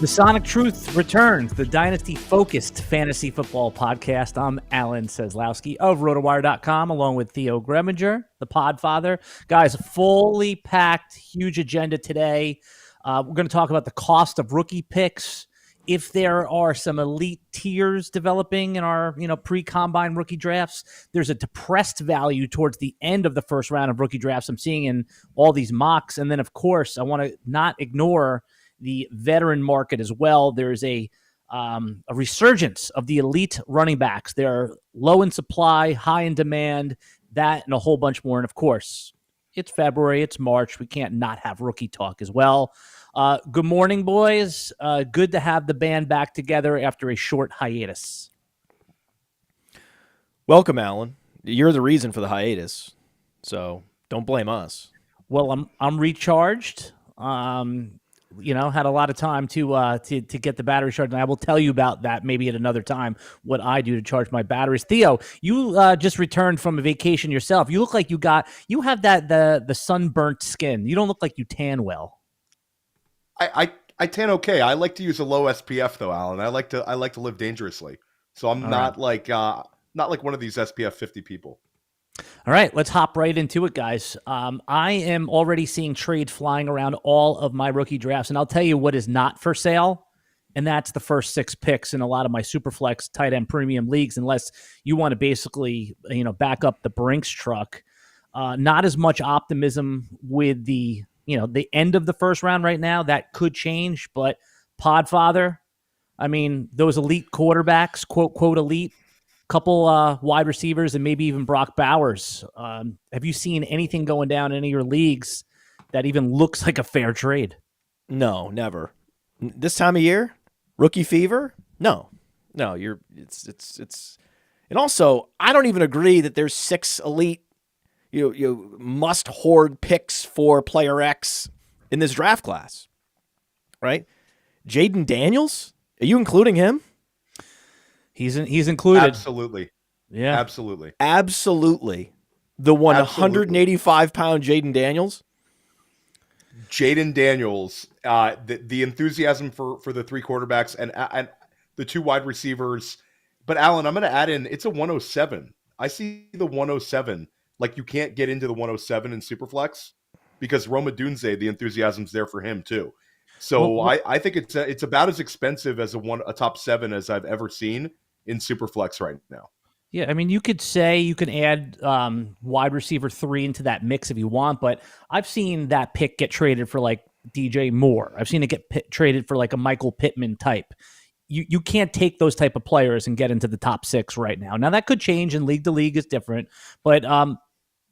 The Sonic Truth returns, the Dynasty-focused fantasy football podcast. I'm Alan Seslowsky of RotoWire.com, along with Theo Gremminger, the Podfather. Guys, fully packed, huge agenda today. We're going to talk about the cost of rookie picks, if there are some elite tiers developing in our pre-combine rookie drafts. There's a depressed value towards the end of the first round of rookie drafts I'm seeing in all these mocks. And then, of course, I want to not ignore the veteran market as well. There's a resurgence of the elite running backs. They're low in supply, high in demand, that and a whole bunch more. And of course, it's February, it's March. We can't not have rookie talk as well. Good morning, boys. Good to have the band back together after a short hiatus. Welcome, Alan. You're the reason for the hiatus, so don't blame us. Well, I'm recharged. Had a lot of time to get the battery charged, and I will tell you about that maybe at another time, what I do to charge my batteries. Theo, you just returned from a vacation yourself. You look like you have the sunburnt skin. You don't look like you tan well. I tan okay. I like to use a low SPF though, Alan. I like to live dangerously. So I'm not like one of these SPF 50 people. All right, let's hop right into it, guys. I am already seeing trade flying around all of my rookie drafts, and I'll tell you what is not for sale, and that's the first 6 picks in a lot of my Superflex tight end premium leagues, unless you want to basically back up the Brinks truck. Not as much optimism with the end of the first round right now. That could change, but Podfather, I mean, those elite quarterbacks, quote elite, couple wide receivers, and maybe even Brock Bowers. Have you seen anything going down in any of your leagues that even looks like a fair trade? No, never. This time of year, rookie fever? No. It's and also, I don't even agree that there's 6 elite you must hoard picks for player X in this draft class. Right? Jayden Daniels? Are you including him? He's included. Absolutely. Yeah. Absolutely. The 185-pound Jayden Daniels? Jayden Daniels, the enthusiasm for the 3 quarterbacks and the 2 wide receivers. But, Alan, I'm going to add in, it's a 107. I see the 107. Like, you can't get into the 107 in Superflex because Roma Dunze, the enthusiasm's there for him, too. So I think it's about as expensive as a top 7 as I've ever seen in Superflex right now. Yeah, I mean, you could say you can add wide receiver 3 into that mix if you want, but I've seen that pick get traded for like DJ Moore. I've seen it get traded for like a Michael Pittman type. You can't take those type of players and get into the top 6 right now. Now that could change, and league to league is different, but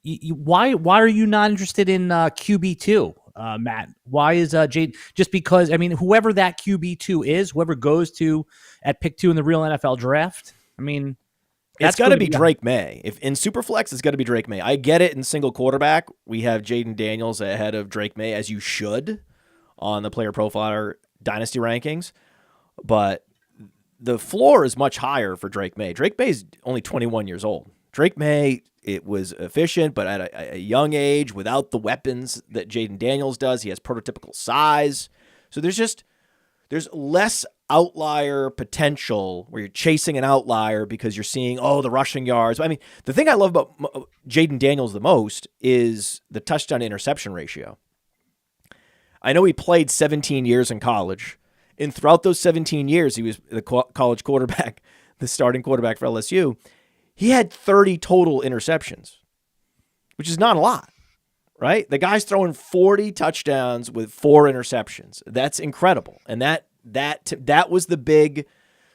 why are you not interested in QB2? Matt, why is Jade? Just because, I mean, whoever that QB2 is, whoever goes to at pick 2 in the real NFL draft, I mean, it's got to be Drake May. If in Superflex, it's got to be Drake May. I get it in single quarterback. We have Jayden Daniels ahead of Drake May, as you should, on the PlayerProfiler Dynasty rankings. But the floor is much higher for Drake May. Drake May is only 21 years old. Drake May, it was efficient, but at a young age, without the weapons that Jayden Daniels does. He has prototypical size. So there's less outlier potential where you're chasing an outlier because you're seeing, the rushing yards. I mean, the thing I love about Jayden Daniels the most is the touchdown interception ratio. I know he played 17 years in college, and throughout those 17 years, he was the college quarterback, the starting quarterback for LSU. He had 30 total interceptions, which is not a lot, right? The guy's throwing 40 touchdowns with 4 interceptions. That's incredible. And that was the big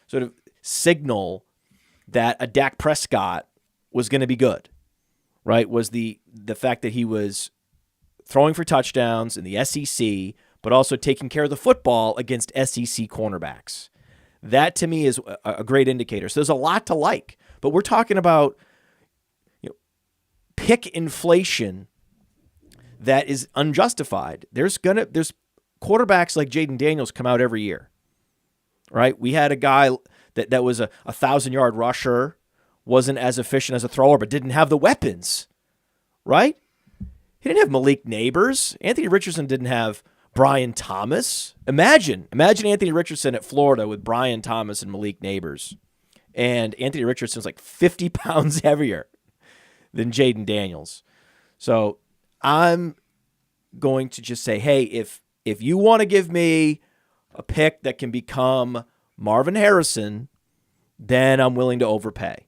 sort of signal that a Dak Prescott was going to be good, right? Was the fact that he was throwing for touchdowns in the SEC, but also taking care of the football against SEC cornerbacks. That, to me, is a great indicator. So there's a lot to like. But we're talking about pick inflation that is unjustified. There's quarterbacks like Jayden Daniels come out every year, right? We had a guy that was a 1,000-yard rusher, wasn't as efficient as a thrower, but didn't have the weapons, right? He didn't have Malik Neighbors. Anthony Richardson didn't have Brian Thomas. Imagine Anthony Richardson at Florida with Brian Thomas and Malik Neighbors. And Anthony Richardson's like 50 pounds heavier than Jayden Daniels. So I'm going to just say, hey, if you want to give me a pick that can become Marvin Harrison, then I'm willing to overpay.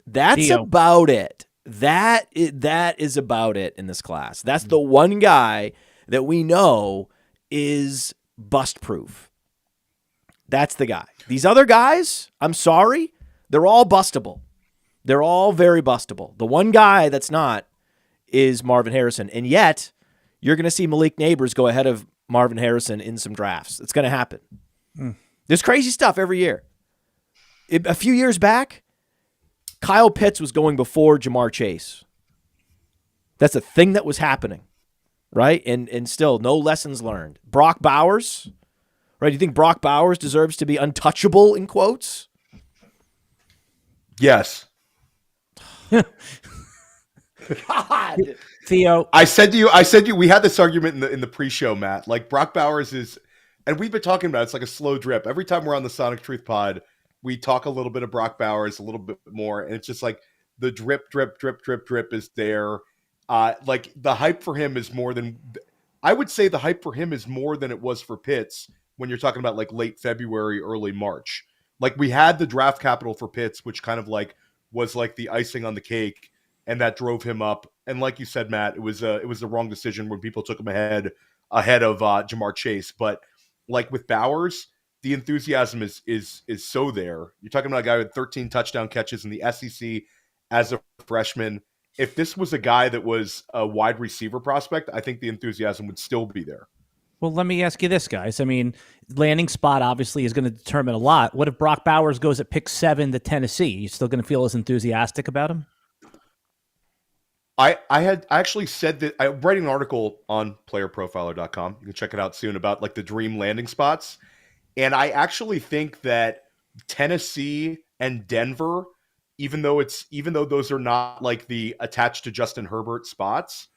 That's Theo. about it. That is about it in this class. That's the one guy that we know is bust proof. That's the guy. These other guys, I'm sorry, they're all bustable. They're all very bustable. The one guy that's not is Marvin Harrison. And yet, you're going to see Malik Neighbors go ahead of Marvin Harrison in some drafts. It's going to happen. There's crazy stuff every year. A few years back, Kyle Pitts was going before Jamar Chase. That's a thing that was happening, right? And still, no lessons learned. Brock Bowers, right? Do you think Brock Bowers deserves to be untouchable in quotes? Yes. God. Theo, I said to you, we had this argument in the pre-show, Matt. Like Brock Bowers is, and we've been talking about it, it's like a slow drip. Every time we're on the Sonic Truth Pod, we talk a little bit of Brock Bowers, a little bit more, and it's just like the drip is there. Like the hype for him is more than, I would say the hype for him is more than it was for Pitts when you're talking about like late February, early March. Like we had the draft capital for Pitts, which kind of like was like the icing on the cake, and that drove him up. And like you said, Matt, it was the wrong decision when people took him ahead of Jamar Chase. But like with Bowers, the enthusiasm is so there. You're talking about a guy with 13 touchdown catches in the SEC as a freshman. If this was a guy that was a wide receiver prospect, I think the enthusiasm would still be there. well, let me ask you this, guys. I mean, landing spot obviously is going to determine a lot. What if Brock Bowers goes at pick 7 to Tennessee? You still going to feel as enthusiastic about him? I actually said that I'm writing an article on playerprofiler.com. You can check it out soon about like the dream landing spots. And I actually think that Tennessee and Denver, even though those are not like the attached to Justin Herbert spots,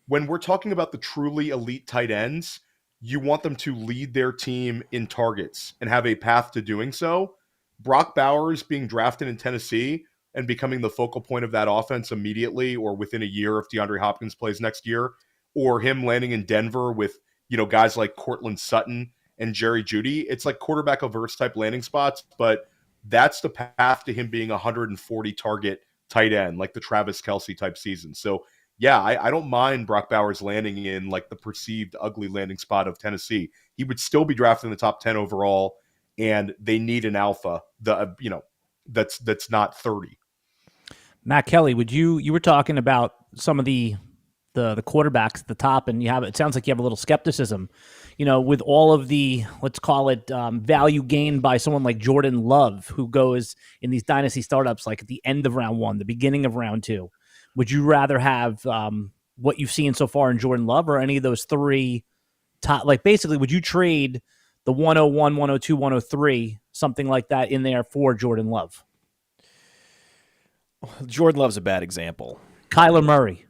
when we're talking about the truly elite tight ends, you want them to lead their team in targets and have a path to doing so. Brock Bowers being drafted in Tennessee and becoming the focal point of that offense immediately or within a year if DeAndre Hopkins plays next year, or him landing in Denver with, guys like Cortland Sutton and Jerry Jeudy, it's like quarterback averse type landing spots, but that's the path to him being 140 target tight end, like the Travis Kelce type season. So yeah, I don't mind Brock Bowers landing in like the perceived ugly landing spot of Tennessee. He would still be drafted in the top 10 overall, and they need an alpha that's not 30. Matt Kelly, you were talking about some of the quarterbacks at the top, and it sounds like you have a little skepticism, with all of the, let's call it value gained by someone like Jordan Love, who goes in these dynasty startups like at the end of round 1, the beginning of round 2. Would you rather have what you've seen so far in Jordan Love or any of those 3 top? Like basically, would you trade the 101, 102, 103, something like that in there for Jordan Love? Jordan Love's a bad example. Kyler Murray.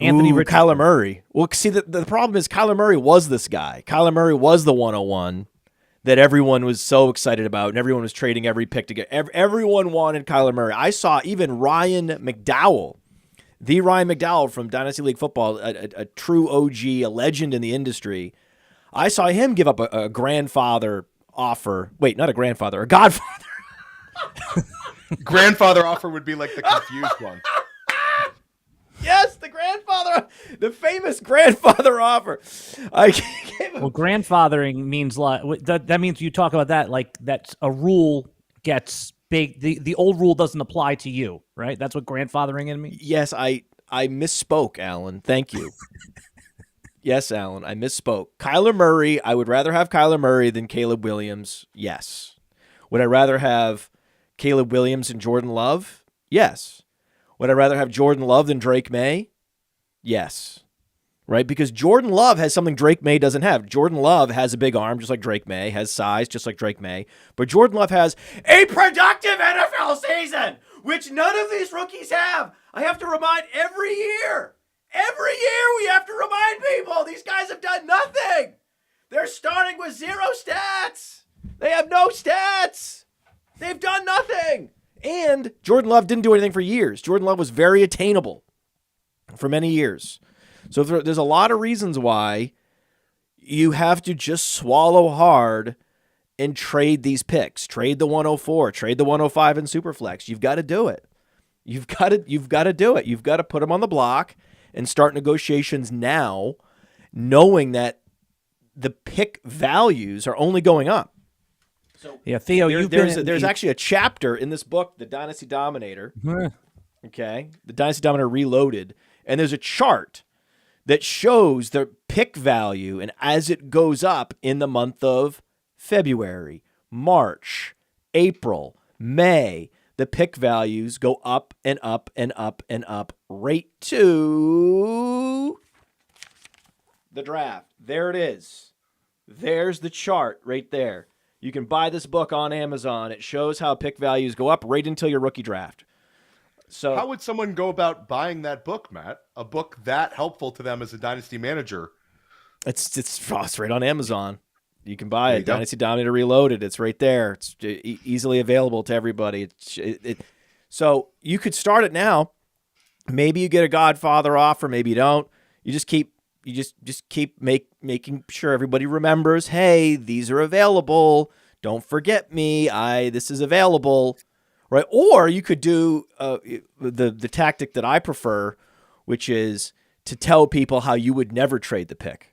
Anthony Richardson. Kyler Murray. Well, see, the problem is Kyler Murray was this guy. Kyler Murray was the 101 that everyone was so excited about, and everyone was trading every pick to get. Everyone wanted Kyler Murray. I saw even Ryan McDowell, the Ryan McDowell from Dynasty League Football, a true OG, a legend in the industry. I saw him give up a grandfather offer. Wait, not a grandfather, a godfather. Grandfather offer would be like the confused one. Yes, the famous grandfather offer. Well, grandfathering means that means you talk about that like that's a rule gets big. The old rule doesn't apply to you, right? That's what grandfathering means. Yes, I misspoke, Alan. Thank you. Yes, Alan, I misspoke. Kyler Murray, I would rather have Kyler Murray than Caleb Williams. Yes. Would I rather have Caleb Williams and Jordan Love? Yes. Would I rather have Jordan Love than Drake May? Yes. Right? Because Jordan Love has something Drake May doesn't have. Jordan Love has a big arm just like Drake May, has size just like Drake May. But Jordan Love has a productive NFL season, which none of these rookies have. I have to remind every year. Every year we have to remind people these guys have done nothing. They're starting with 0 stats. They have no stats. They've done nothing. And Jordan Love didn't do anything for years. Jordan Love was very attainable for many years. So there's a lot of reasons why you have to just swallow hard and trade these picks. Trade the 104, trade the 105 in Superflex. You've got to do it. You've got to do it. You've got to put them on the block and start negotiations now, knowing that the pick values are only going up. So yeah, Theo, there's actually a chapter in this book, The Dynasty Dominator. Okay, The Dynasty Dominator Reloaded, and there's a chart that shows the pick value and as it goes up in the month of February, March, April, May, the pick values go up and up and up and up right to the draft. There it is. There's the chart right there. You can buy this book on Amazon. It shows how pick values go up right until your rookie draft. So how would someone go about buying that book, Matt? A book that helpful to them as a dynasty manager? It's right on Amazon. You can buy it. Dynasty Dominator Reloaded. It's right there. It's easily available to everybody. So you could start it now. Maybe you get a Godfather offer. Maybe you don't. You just keep making sure everybody remembers. Hey, these are available. Don't forget me. This is available, right? Or you could do the tactic that I prefer, which is to tell people how you would never trade the pick.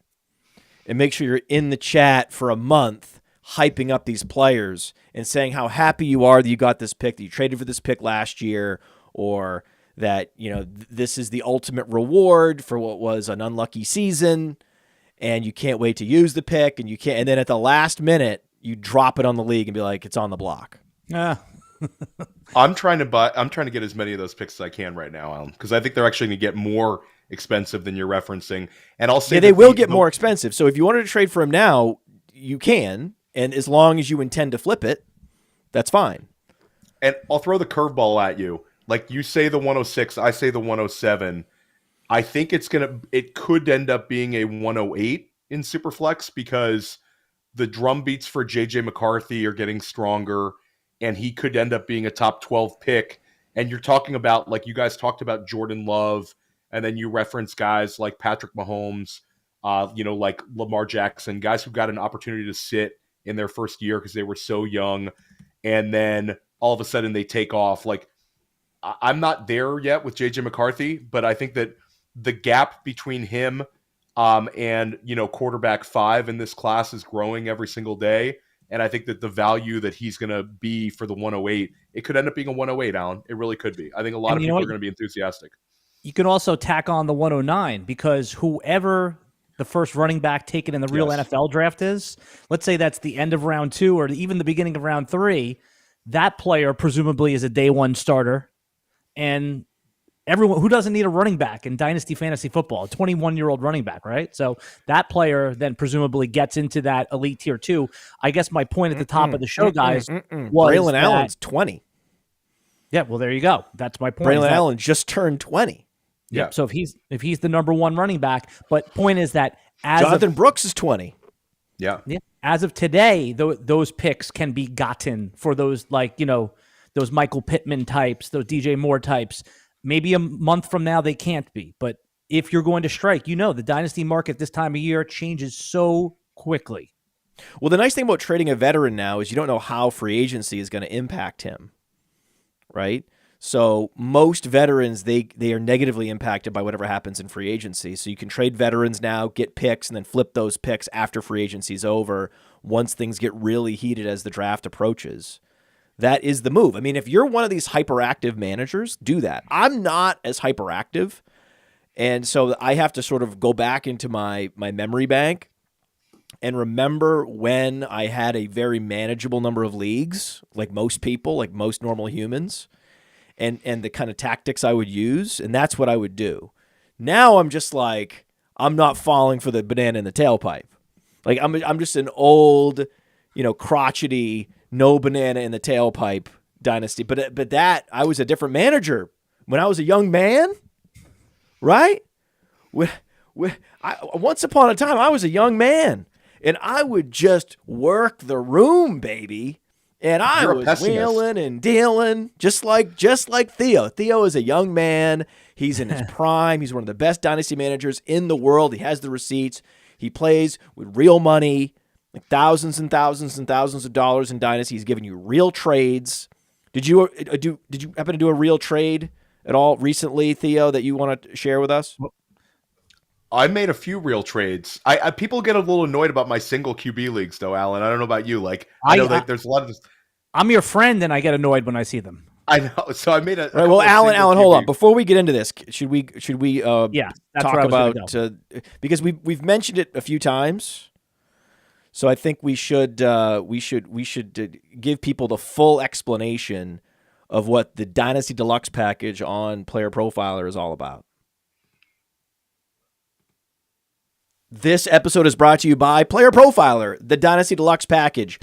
And make sure you're in the chat for a month hyping up these players and saying how happy you are that you got this pick, that you traded for this pick last year, or that, this is the ultimate reward for what was an unlucky season, and you can't wait to use the pick, and then at the last minute, you drop it on the league and be like, it's on the block. Yeah. I'm trying to get as many of those picks as I can right now, Alan, because I think they're actually going to get more expensive than you're referencing. And I'll say they will get more expensive. So if you wanted to trade for him now, you can, and as long as you intend to flip it, that's fine. And I'll throw the curveball at you. Like you say the 106, I say the 107. I think it could end up being a 108 in Superflex because the drum beats for JJ McCarthy are getting stronger, and he could end up being a top 12 pick. And you're talking about, like you guys talked about, Jordan Love, and then you reference guys like Patrick Mahomes, like Lamar Jackson, guys who got an opportunity to sit in their first year because they were so young, and then all of a sudden they take off. Like, I'm not there yet with JJ McCarthy, but I think that the gap between him and quarterback 5 in this class is growing every single day. And I think that the value that he's going to be for the 108, it could end up being a 108, Alan. It really could be. I think a lot of people are going to be enthusiastic. You can also tack on the 109 because whoever the first running back taken in the real NFL draft is, let's say that's the end of round 2 or even the beginning of round 3, that player presumably is a day 1 starter. And everyone who doesn't need a running back in Dynasty Fantasy Football, a 21-year-old running back, right? So that player then presumably gets into that elite tier 2. I guess my point at the top of the show, guys, was Braylon Allen's 20. Yeah, well, there you go. That's my point. Braylon Allen just turned 20. Yeah. So if he's the number 1 running back, but point is that Jonathan Brooks is 20. Yeah. As of today, those picks can be gotten for those those Michael Pittman types, those DJ Moore types. Maybe a month from now they can't be, but if you're going to strike, the dynasty market this time of year changes so quickly. Well, the nice thing about trading a veteran now is you don't know how free agency is going to impact him, right? So most veterans, they are negatively impacted by whatever happens in free agency. So you can trade veterans now, get picks, and then flip those picks after free agency is over once things get really heated as the draft approaches. That is the move. I mean, if you're one of these hyperactive managers, do that. I'm not as hyperactive, and so I have to sort of go back into my memory bank and remember when I had a very manageable number of leagues, like most people, like most normal humans, and the kind of tactics I would use, and that's what I would do. Now I'm just like, I'm not falling for the banana in the tailpipe. Like I'm just an old, crotchety, no banana in the tailpipe dynasty. But that I was a different manager when I was a young man, right? Once upon a time, I was a young man, and I would just work the room, baby. And I was wheeling and dealing, just like Theo. Theo is a young man. He's in his prime. He's one of the best dynasty managers in the world. He has the receipts. He plays with real money, like thousands and thousands and thousands of dollars in dynasty. He's giving you real trades. Did you happen to do a real trade at all recently, Theo, that you want to share with us? I made a few real trades. I people get a little annoyed about my single QB leagues, though, Alan. I don't know about you. Like, I know that there's a lot of this. I'm your friend, and I get annoyed when I see them. I know. So I made a. Right, well, Alan, hold on. Before we get into this, should we talk about because we've mentioned it a few times. So I think we should give people the full explanation of what the Dynasty Deluxe package on Player Profiler is all about. This episode is brought to you by Player Profiler, the Dynasty Deluxe package.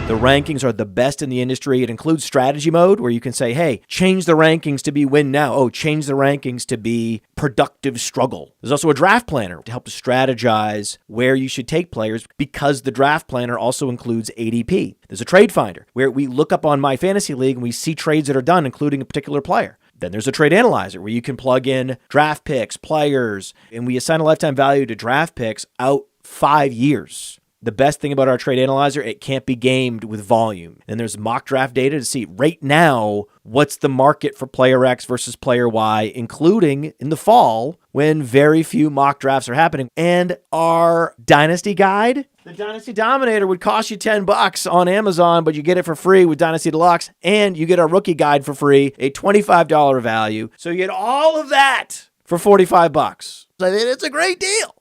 The rankings are the best in the industry. It includes strategy mode where you can say, hey, change the rankings to be win now. Oh, change the rankings to be productive struggle. There's also a draft planner to help strategize where you should take players because the draft planner also includes ADP. There's a trade finder where we look up on My Fantasy League and we see trades that are done, including a particular player. Then there's a trade analyzer where you can plug in draft picks, players, and we assign a lifetime value to draft picks out 5 years. The best thing about our trade analyzer, it can't be gamed with volume. And there's mock draft data to see right now what's the market for player X versus player Y, including in the fall when very few mock drafts are happening. And our Dynasty guide, the Dynasty Dominator, would cost you $10 on Amazon, but you get it for free with Dynasty Deluxe, and you get our rookie guide for free, a $25 value. So you get all of that for $45. I mean, it's a great deal.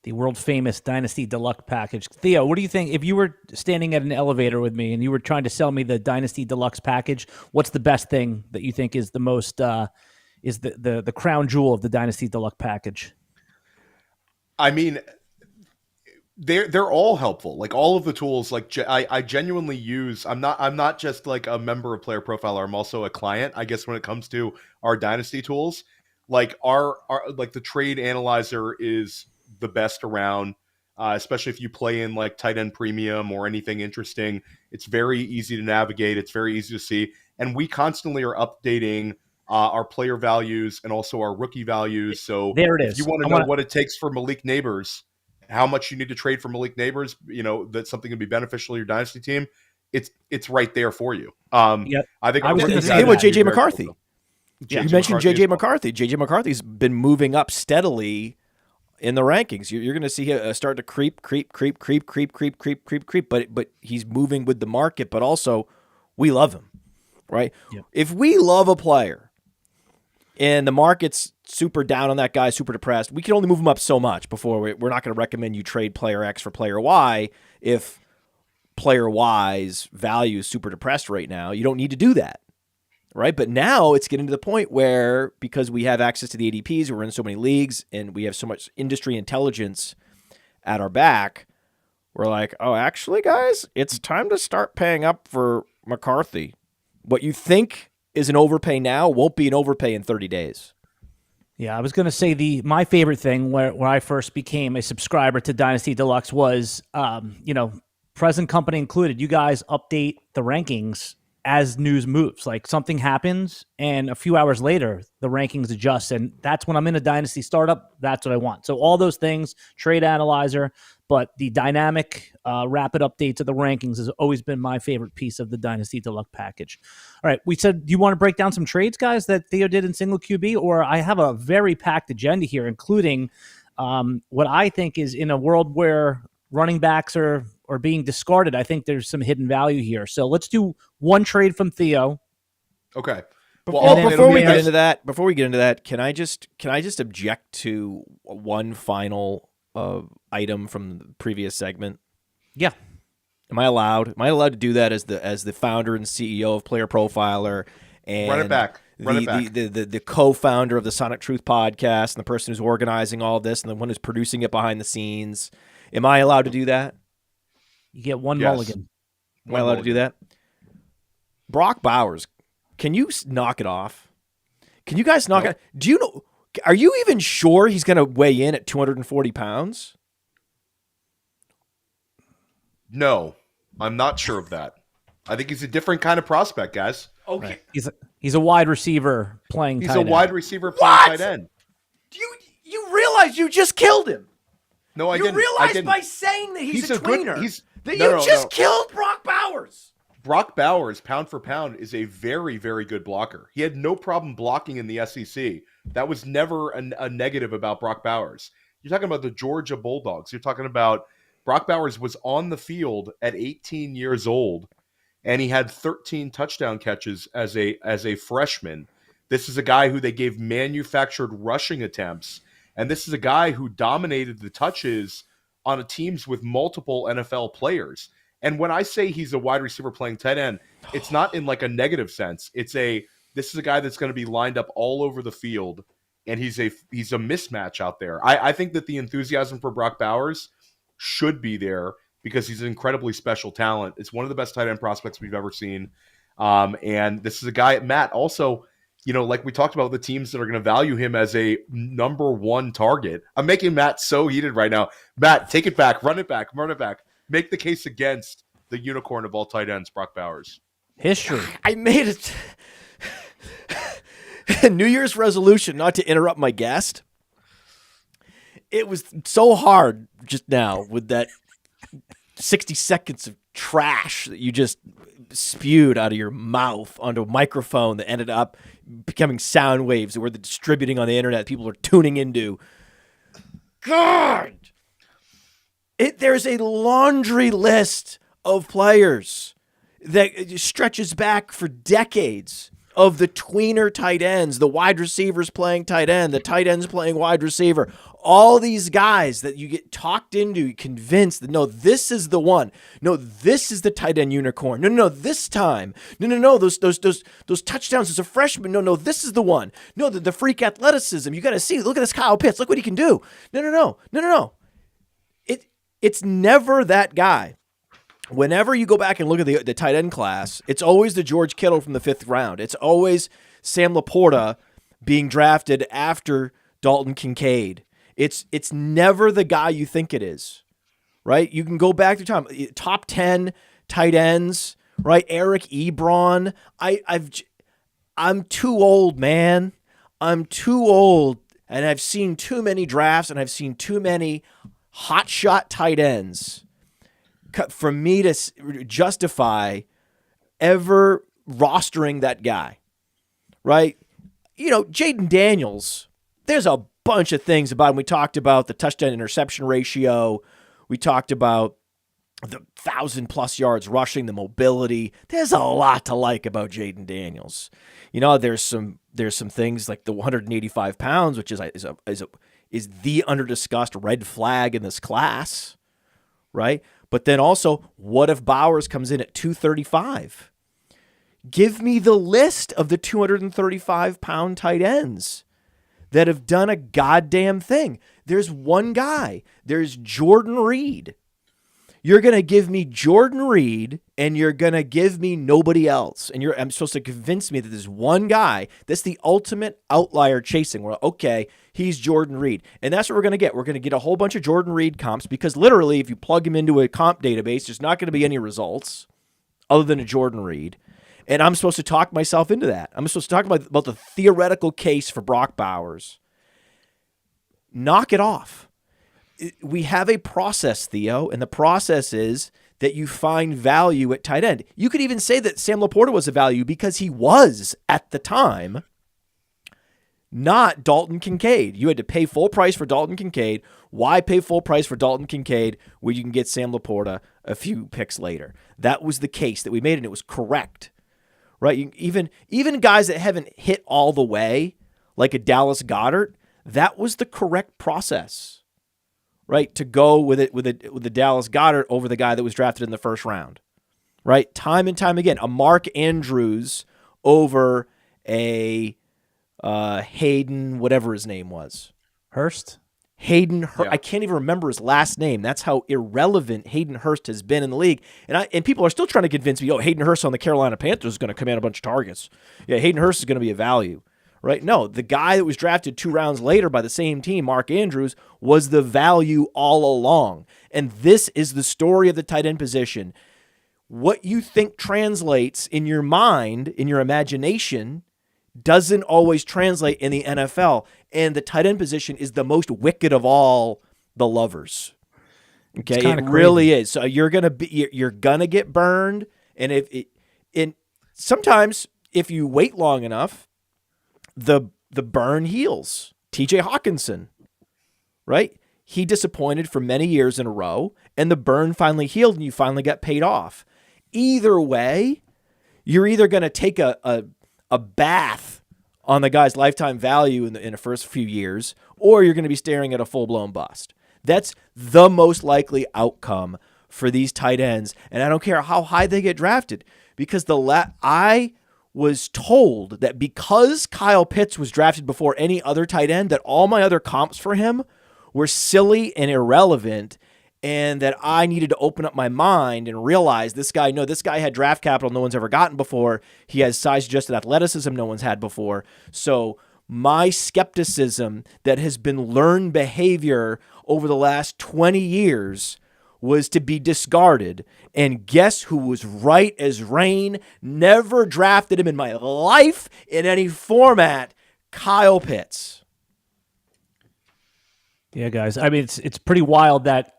The world-famous Dynasty Deluxe package. Theo, what do you think? If you were standing at an elevator with me and you were trying to sell me the Dynasty Deluxe package, what's the best thing that you think is the most, is the crown jewel of the Dynasty Deluxe package? I mean, they're all helpful. Like all of the tools, like I genuinely use. I'm not just like a member of Player Profiler. I'm also a client. I guess when it comes to our Dynasty tools, like our like the trade analyzer is the best around, especially if you play in like tight end premium or anything interesting. It's very easy to navigate. It's very easy to see. And we constantly are updating our player values and also our rookie values. So there it is. If you want to know what it takes for Malik Neighbors, how much you need to trade for Malik Neighbors, you know, that's something to be beneficial to your dynasty team. It's right there for you. Yep. I think the same with JJ McCarthy. You mentioned JJ McCarthy. JJ McCarthy's been moving up steadily in the rankings. You're going to see him start to creep, but he's moving with the market, but also we love him, right? Yep. If we love a player and the market's super down on that guy, super depressed, we can only move him up so much before we're not going to recommend you trade player X for player Y. If player Y's value is super depressed right now, you don't need to do that. Right. But now it's getting to the point where because we have access to the ADPs, we're in so many leagues and we have so much industry intelligence at our back, we're like, oh, actually, guys, it's time to start paying up for McCarthy. What you think is an overpay now won't be an overpay in 30 days. Yeah, I was going to say my favorite thing where I first became a subscriber to Dynasty Deluxe was, present company included. You guys update the rankings as news moves. Like something happens and a few hours later the rankings adjust, and that's when I'm in a dynasty startup. That's what I want. So all those things, trade analyzer, but the dynamic rapid updates of the rankings has always been my favorite piece of the Dynasty Deluxe package. All right, we said, do you want to break down some trades, guys, that Theo did in single QB? Or I have a very packed agenda here, including what I think is in a world where running backs are being discarded. I think there's some hidden value here. So let's do one trade from Theo. Okay. Before we get into that, can I just object to one final item from the previous segment? Yeah. Am I allowed? Am I allowed to do that as the founder and CEO of Player Profiler and run it back? The co-founder of the Sonic Truth podcast and the person who's organizing all this and the one who's producing it behind the scenes? Am I allowed to do that? You get one mulligan. Am I allowed to do that? Brock Bowers, can you knock it off? Can you guys knock it? Do you know? Are you even sure he's going to weigh in at 240 pounds? No, I'm not sure of that. I think he's a different kind of prospect, guys. Okay. Right. He's a wide receiver playing He's tight a end. wide receiver playing tight end. You realize you just killed him? No, I didn't. You realize by saying that he's a tweener that you just killed Brock Bowers. Brock Bowers, pound for pound, is a very, very good blocker. He had no problem blocking in the SEC. That was never a negative about Brock Bowers. You're talking about the Georgia Bulldogs. You're talking about Brock Bowers was on the field at 18 years old, and he had 13 touchdown catches as a freshman. This is a guy who they gave manufactured rushing attempts, and this is a guy who dominated the touches on teams with multiple NFL players. And when I say he's a wide receiver playing tight end, it's not in like a negative sense. This is a guy that's going to be lined up all over the field, and he's a mismatch out there. I think that the enthusiasm for Brock Bowers should be there because he's an incredibly special talent. It's one of the best tight end prospects we've ever seen. And this is a guy, Matt, also, like we talked about the teams that are going to value him as a number one target. I'm making Matt so heated right now. Matt, take it back, run it back. Make the case against the unicorn of all tight ends, Brock Bowers. History. I made it. New Year's resolution not to interrupt my guest. It was so hard just now with that 60 seconds of trash that you just spewed out of your mouth onto a microphone that ended up becoming sound waves that were distributing on the internet people are tuning into. God! There's a laundry list of players that stretches back for decades of the tweener tight ends, the wide receivers playing tight end, the tight ends playing wide receiver. All these guys that you get talked into, convinced that, no, this is the one. No, this is the tight end unicorn. No, this time. No, those touchdowns as a freshman. No, this is the one. No, the freak athleticism. You got to see. Look at this Kyle Pitts. Look what he can do. No. It's never that guy. Whenever you go back and look at the tight end class, it's always the George Kittle from the 5th round. It's always Sam Laporta being drafted after Dalton Kincaid. It's never the guy you think it is, right? You can go back to time, top 10 tight ends, right? Eric Ebron. I'm too old, man. I'm too old, and I've seen too many drafts, and I've seen too many hotshot tight ends for me to justify ever rostering that guy, right? Jayden Daniels, there's a bunch of things about him. We talked about the touchdown interception ratio. We talked about the 1,000+ yards rushing, the mobility. There's a lot to like about Jayden Daniels. There's some things like the 185 pounds, which is the under-discussed red flag in this class, right? But then also, what if Bowers comes in at 235? Give me the list of the 235-pound tight ends that have done a goddamn thing. There's one guy. There's Jordan Reed. You're going to give me Jordan Reed, and you're going to give me nobody else. And I'm supposed to convince me that there's one guy that's the ultimate outlier chasing. We're okay, he's Jordan Reed. And that's what we're going to get. We're going to get a whole bunch of Jordan Reed comps because literally if you plug him into a comp database, there's not going to be any results other than a Jordan Reed. And I'm supposed to talk myself into that. I'm supposed to talk about the theoretical case for Brock Bowers. Knock it off. We have a process, Theo, and the process is that you find value at tight end. You could even say that Sam Laporta was a value because he was, at the time, not Dalton Kincaid. You had to pay full price for Dalton Kincaid. Why pay full price for Dalton Kincaid when you can get Sam Laporta a few picks later? That was the case that we made, and it was correct. Right? Even guys that haven't hit all the way, like a Dallas Goedert, that was the correct process. Right, to go with the Dallas Goedert over the guy that was drafted in the first round, right? Time and time again, a Mark Andrews over a Hayden, whatever his name was, Hurst. Hayden Hurst. Yeah. I can't even remember his last name. That's how irrelevant Hayden Hurst has been in the league. And people are still trying to convince me, Hayden Hurst on the Carolina Panthers is going to command a bunch of targets. Yeah, Hayden Hurst is going to be a value. right? No, the guy that was drafted 2 rounds later by the same team, Mark Andrews, was the value all along. And this is the story of the tight end position. What you think translates in your mind, in your imagination, doesn't always translate in the NFL. And the tight end position is the most wicked of all the lovers. Okay, it really is. So you're gonna get burned, and sometimes if you wait long enough, the burn heals. TJ Hawkinson, right? He disappointed for many years in a row, and the burn finally healed, and you finally got paid off. Either way, you're either going to take a bath on the guy's lifetime value in the first few years, or you're going to be staring at a full-blown bust. That's the most likely outcome for these tight ends, and I don't care how high they get drafted, because I was told that because Kyle Pitts was drafted before any other tight end, that all my other comps for him were silly and irrelevant, and that I needed to open up my mind and realize this guy had draft capital no one's ever gotten before. He has size-adjusted athleticism no one's had before. So my skepticism that has been learned behavior over the last 20 years was to be discarded. And guess who was right as rain? Never drafted him in my life in any format. Kyle Pitts. Yeah, guys. I mean, it's pretty wild that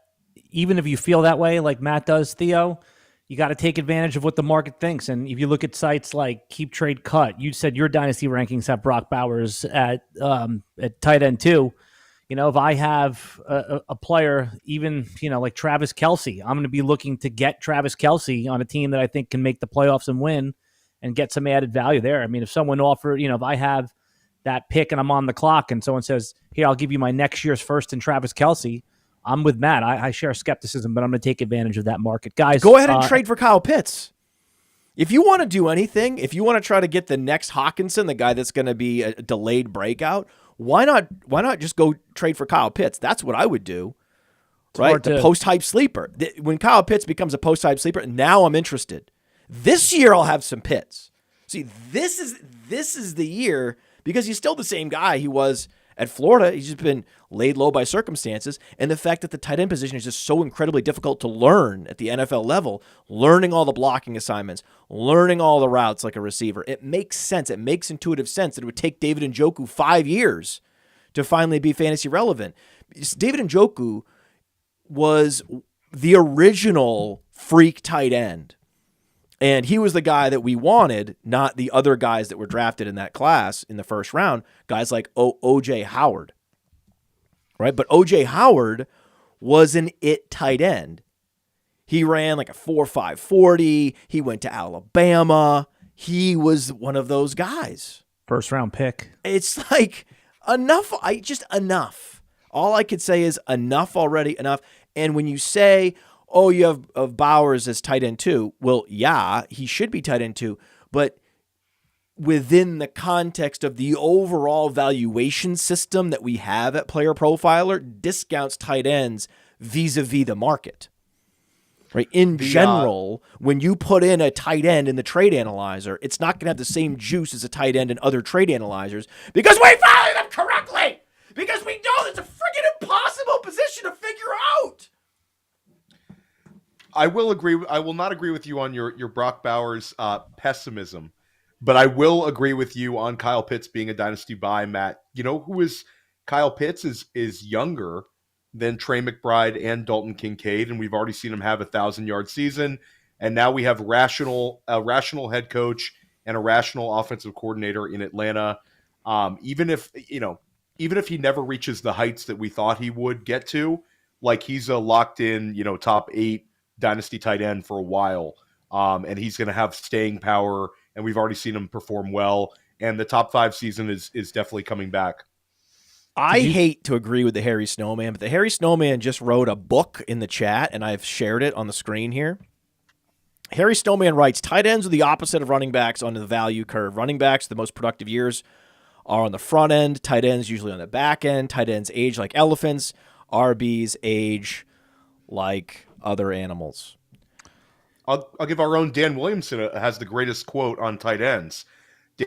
even if you feel that way, like Matt does, Theo, you got to take advantage of what the market thinks. And if you look at sites like Keep Trade Cut, you said your dynasty rankings have Brock Bowers at tight end too. You know, if I have a player, even, like Travis Kelce, I'm going to be looking to get Travis Kelce on a team that I think can make the playoffs and win and get some added value there. I mean, if someone offered, if I have that pick and I'm on the clock and someone says, here, I'll give you my next year's first in Travis Kelce, I'm with Matt. I share skepticism, but I'm going to take advantage of that market. Guys, go ahead and trade for Kyle Pitts. If you want to do anything, if you want to try to get the next Hawkinson, the guy that's going to be a delayed breakout, why not just go trade for Kyle Pitts? That's what I would do. Right? The post-hype sleeper. When Kyle Pitts becomes a post-hype sleeper, now I'm interested. This year I'll have some Pitts. See, this is the year, because he's still the same guy he was at Florida. He's just been laid low by circumstances, and the fact that the tight end position is just so incredibly difficult to learn at the NFL level, learning all the blocking assignments, learning all the routes like a receiver. It makes sense. It makes intuitive sense that it would take David Njoku 5 years to finally be fantasy relevant. David Njoku was the original freak tight end. And he was the guy that we wanted, not the other guys that were drafted in that class in the first round, guys like O.J. Howard, right? But O.J. Howard was an it tight end. He ran like a 4.5 40. He went to Alabama. He was one of those guys. First round pick. It's like enough. Enough. All I could say is enough already, enough. And when you say, oh, you have of Bowers as tight end too. Well, yeah, he should be tight end too, but within the context of the overall valuation system that we have at Player Profiler, discounts tight ends vis-a-vis the market. Right? In general, when you put in a tight end in the trade analyzer, it's not going to have the same juice as a tight end in other trade analyzers because we value them correctly. Because we know it's a freaking impossible position to figure out. I will agree. I will not agree with you on your Brock Bowers pessimism, but I will agree with you on Kyle Pitts being a dynasty buy, Matt. You know who is Kyle Pitts is younger than Trey McBride and Dalton Kincaid, and we've already seen him have a 1,000-yard season. And now we have a rational head coach and a rational offensive coordinator in Atlanta. Even if he never reaches the heights that we thought he would get to, like he's a locked in, top 8 dynasty tight end for a while, and he's going to have staying power, and we've already seen him perform well, and the top 5 season is definitely coming back. I hate to agree with the Harry Snowman, but the Harry Snowman just wrote a book in the chat, and I've shared it on the screen here. Harry Snowman writes, tight ends are the opposite of running backs on the value curve. Running backs, the most productive years are on the front end, tight ends usually on the back end. Tight ends age like elephants, RBs age like other animals. I'll give our own Dan Williamson has the greatest quote on tight ends.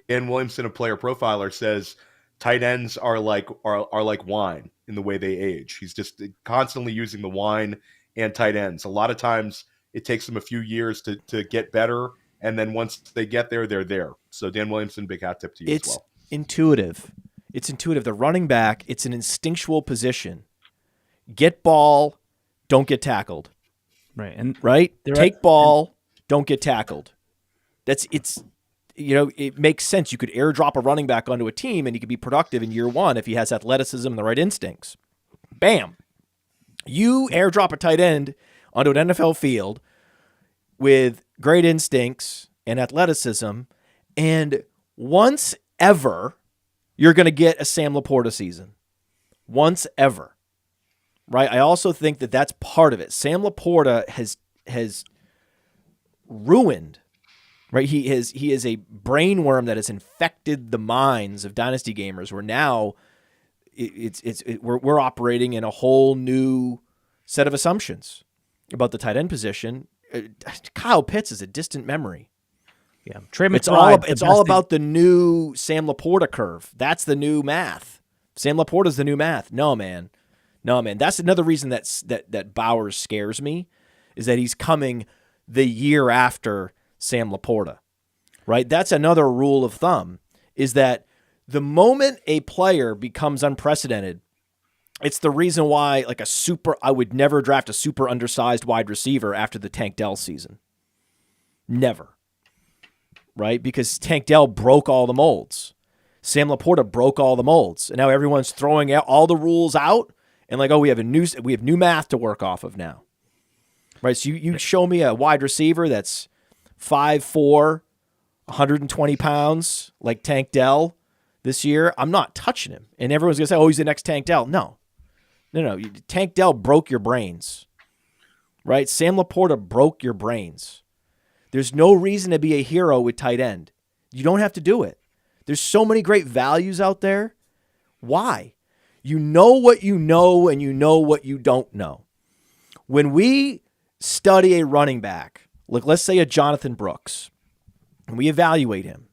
Dan Williamson of Player Profiler says tight ends are like wine in the way they age. He's just constantly using the wine and tight ends. A lot of times it takes them a few years to get better, and then once they get there, they're there. So Dan Williamson, big hat tip to you as well. Intuitive. It's intuitive. The running back, it's an instinctual position. Get ball, don't get tackled. Right. And take ball, don't get tackled. It makes sense. You could airdrop a running back onto a team and he could be productive in year one if he has athleticism and the right instincts. Bam. You airdrop a tight end onto an NFL field with great instincts and athleticism, and once ever, you're going to get a Sam Laporta season. Once ever. Right? I also think that that's part of it. Sam Laporta has ruined, right? He is a brainworm that has infected the minds of Dynasty gamers, where now we're operating in a whole new set of assumptions about the tight end position. Kyle Pitts is a distant memory. Yeah, Trey McBride, it's all about the new Sam Laporta curve. That's the new math. Sam Laporta's the new math. No, man. That's another reason that Bowers scares me, is that he's coming the year after Sam Laporta, right? That's another rule of thumb, is that the moment a player becomes unprecedented, it's the reason why I would never draft a super undersized wide receiver after the Tank Dell season. Never. Right? Because Tank Dell broke all the molds. Sam Laporta broke all the molds. And now everyone's throwing out all the rules out and we have new math to work off of now. Right? So you show me a wide receiver that's 5'4", 120 pounds, like Tank Dell this year, I'm not touching him. And everyone's going to say, oh, he's the next Tank Dell. No. Tank Dell broke your brains. Right? Sam Laporta broke your brains. There's no reason to be a hero with tight end. You don't have to do it. There's so many great values out there. Why? You know what you know, and you know what you don't know. When we study a running back, let's say a Jonathan Brooks, and we evaluate him,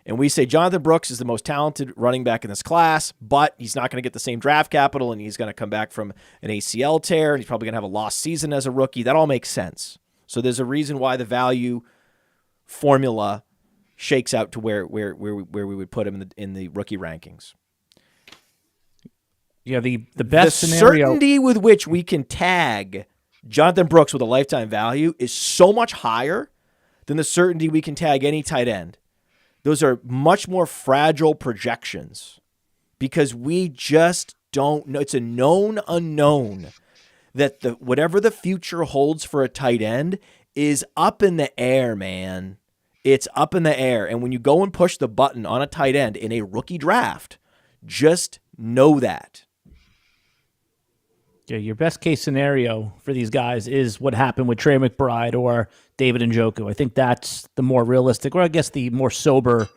and we say Jonathan Brooks is the most talented running back in this class, but he's not going to get the same draft capital, and he's going to come back from an ACL tear, and he's probably going to have a lost season as a rookie. That all makes sense. So there's a reason why the value formula shakes out to where we would put him in the rookie rankings. Yeah, the best the scenario. Certainty with which we can tag Jonathan Brooks with a lifetime value is so much higher than the certainty we can tag any tight end. Those are much more fragile projections because we just don't know. It's a known unknown that whatever the future holds for a tight end is up in the air, man. It's up in the air. And when you go and push the button on a tight end in a rookie draft, just know that. Yeah, your best case scenario for these guys is what happened with Trey McBride or David Njoku. I think that's the more realistic, or I guess the more sober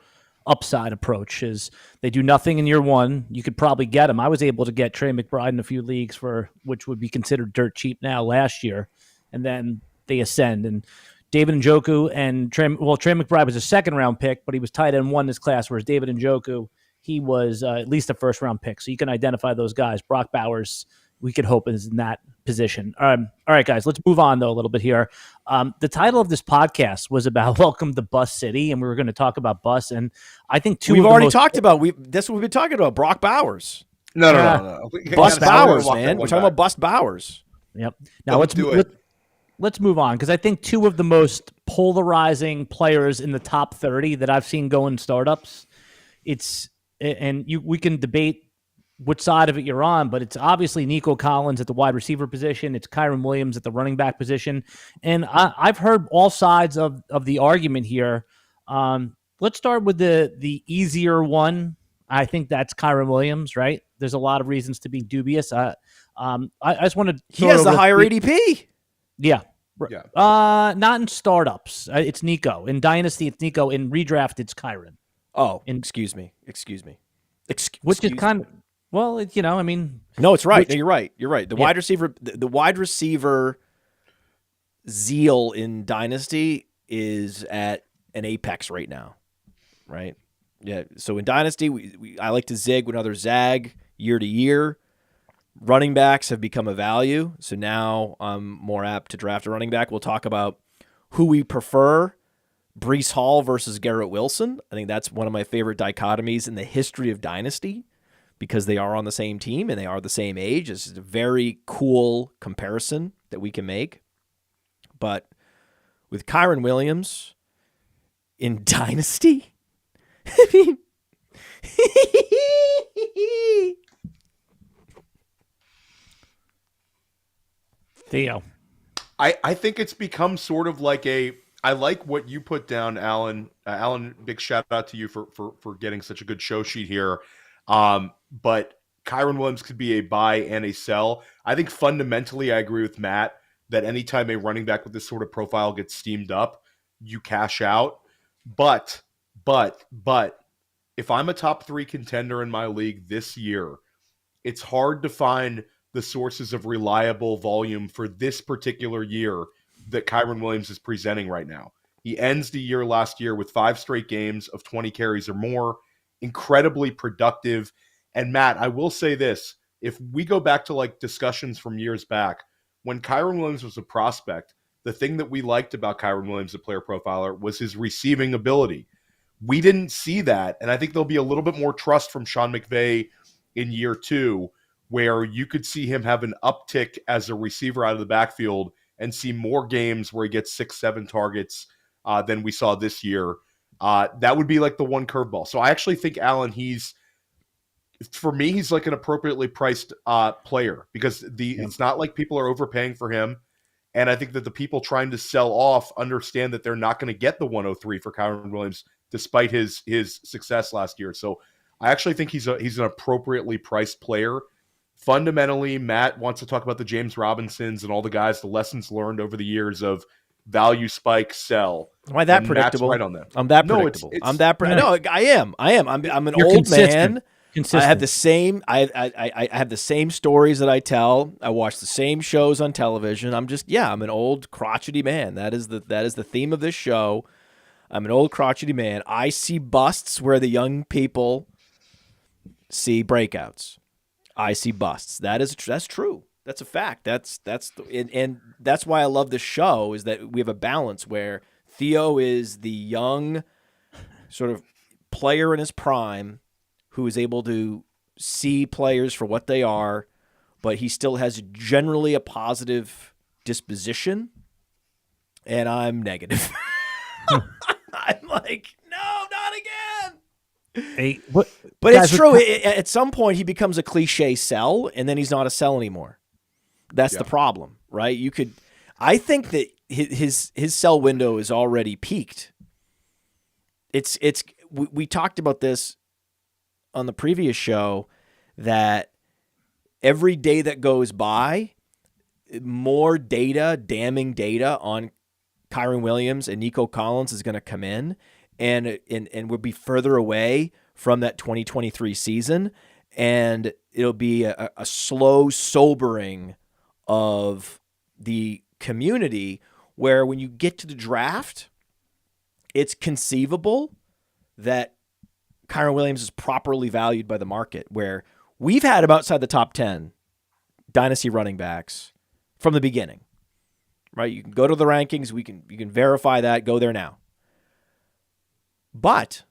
upside approach is they do nothing in year one. You could probably get them. I was able to get Trey McBride in a few leagues for which would be considered dirt cheap now last year, and then they ascend. And David Njoku and Trey McBride was a second-round pick, but he was tight end one in this class, whereas David Njoku, he was at least a first-round pick. So you can identify those guys. Brock Bowers, we could hope is in that position. All right, guys, let's move on, though, a little bit here. The title of this podcast was about Welcome to Bus City, and we were going to talk about bus. And I think that's what we've been talking about, Brock Bowers. No. Bust Bowers, man. We're talking about Bust Bowers. Yep. Now let's move on, because I think two of the most polarizing players in the top 30 that I've seen go in startups, we can debate which side of it you're on, but it's obviously Nico Collins at the wide receiver position. It's Kyren Williams at the running back position. And I've heard all sides of the argument here. Let's start with the easier one. I think that's Kyren Williams, right? There's a lot of reasons to be dubious. I just want to... He has the higher ADP. Yeah. Not in startups. It's Nico. In Dynasty, it's Nico. In redraft, it's Kyren. Oh, excuse me. Which is kind of... Well, no, it's right. You're right. The wide receiver zeal in Dynasty is at an apex right now, right? Yeah. So in Dynasty, I like to zig when others zag year to year. Running backs have become a value. So now I'm more apt to draft a running back. We'll talk about who we prefer. Breece Hall versus Garrett Wilson. I think that's one of my favorite dichotomies in the history of Dynasty because they are on the same team and they are the same age. It's a very cool comparison that we can make. But with Kyren Williams in Dynasty, I mean, Theo. I think it's become sort of like I like what you put down, Alan. Alan, big shout out to you for getting such a good show sheet here. But Kyren Williams could be a buy and a sell. I think fundamentally I agree with Matt that anytime a running back with this sort of profile gets steamed up, you cash out. But if I'm a top 3 contender in my league this year, it's hard to find the sources of reliable volume for this particular year that Kyren Williams is presenting right now. He ends the year last year with 5 straight games of 20 carries or more, incredibly productive. And Matt, I will say this, if we go back to like discussions from years back, when Kyren Williams was a prospect, the thing that we liked about Kyren Williams, the player profiler, was his receiving ability. We didn't see that. And I think there'll be a little bit more trust from Sean McVay in year 2, where you could see him have an uptick as a receiver out of the backfield and see more games where he gets 6-7 targets than we saw this year. That would be like the one curveball. So I actually think, Alan, for me, he's like an appropriately priced player because it's not like people are overpaying for him. And I think that the people trying to sell off understand that they're not going to get the 103 for Kyren Williams, despite his success last year. So I actually think he's an appropriately priced player. Fundamentally, Matt wants to talk about the James Robinsons and all the guys, the lessons learned over the years of value spike, sell. Am I that predictable? Matt's right on that. I'm that predictable. I'm that predictable. No, I am. I'm an You're old consistent. man. Consistent. I have the same. I have the same stories that I tell. I watch the same shows on television. I'm an old crotchety man. That is the theme of this show. I'm an old crotchety man. I see busts where the young people see breakouts. I see busts. That's true. That's a fact. And that's why I love this show is that we have a balance where Theo is the young sort of player in his prime who is able to see players for what they are, but he still has generally a positive disposition, and I'm negative. I'm like, no, not again. Hey, but it's true. At some point, he becomes a cliche sell, and then he's not a sell anymore. That's the problem, right? I think that his sell window is already peaked. We talked about this on the previous show that every day that goes by, more data, damning data on Kyren Williams and Nico Collins is going to come in, and we'll be further away from that 2023 season, and it'll be a slow sobering of the community where when you get to the draft, it's conceivable that Kyren Williams is properly valued by the market, where we've had him outside the top 10 dynasty running backs from the beginning, right? You can go to the rankings. You can verify that. Go there now. But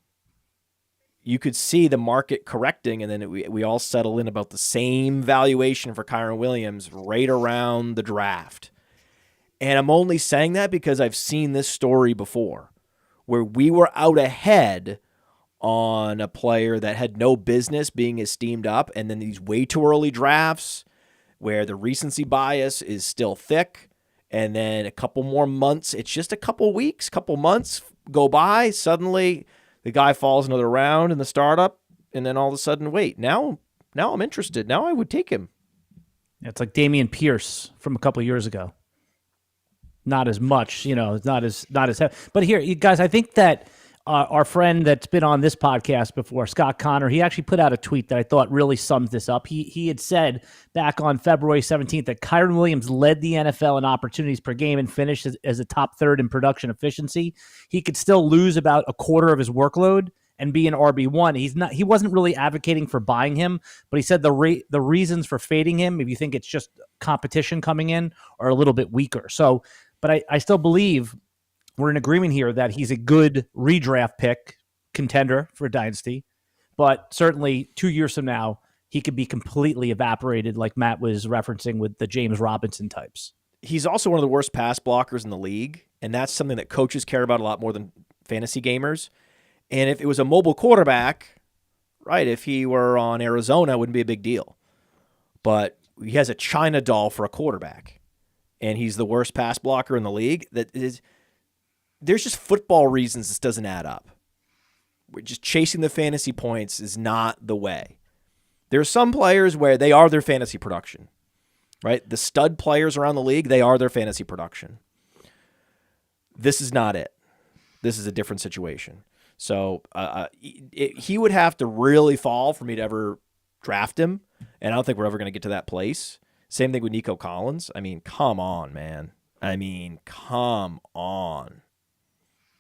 you could see the market correcting, and then we all settle in about the same valuation for Kyren Williams right around the draft. And I'm only saying that because I've seen this story before, where we were out ahead on a player that had no business being as steamed up, and then these way too early drafts where the recency bias is still thick, and then a couple more months, it's just a couple weeks, couple months go by, suddenly the guy falls another round in the startup, and then all of a sudden, wait, now I'm interested. Now I would take him. It's like Dameon Pierce from a couple of years ago. Not as much, not as heavy. But here, you guys, I think that our friend that's been on this podcast before, Scott Connor, he actually put out a tweet that I thought really sums this up. He had said back on February 17th that Kyren Williams led the NFL in opportunities per game and finished as a top third in production efficiency. He could still lose about a quarter of his workload and be an RB1. He wasn't really advocating for buying him, but he said the reasons for fading him, if you think it's just competition coming in, are a little bit weaker. So, but I still believe we're in agreement here that he's a good redraft pick contender for Dynasty, but certainly 2 years from now, he could be completely evaporated, like Matt was referencing with the James Robinson types. He's also one of the worst pass blockers in the league, and that's something that coaches care about a lot more than fantasy gamers. And if it was a mobile quarterback, right, if he were on Arizona, it wouldn't be a big deal. But he has a China doll for a quarterback, and he's the worst pass blocker in the league. There's just football reasons this doesn't add up. We're just chasing the fantasy points is not the way. There are some players where they are their fantasy production, right? The stud players around the league, they are their fantasy production. This is not it. This is a different situation. So he would have to really fall for me to ever draft him, and I don't think we're ever going to get to that place. Same thing with Nico Collins. I mean, come on, man. Come on.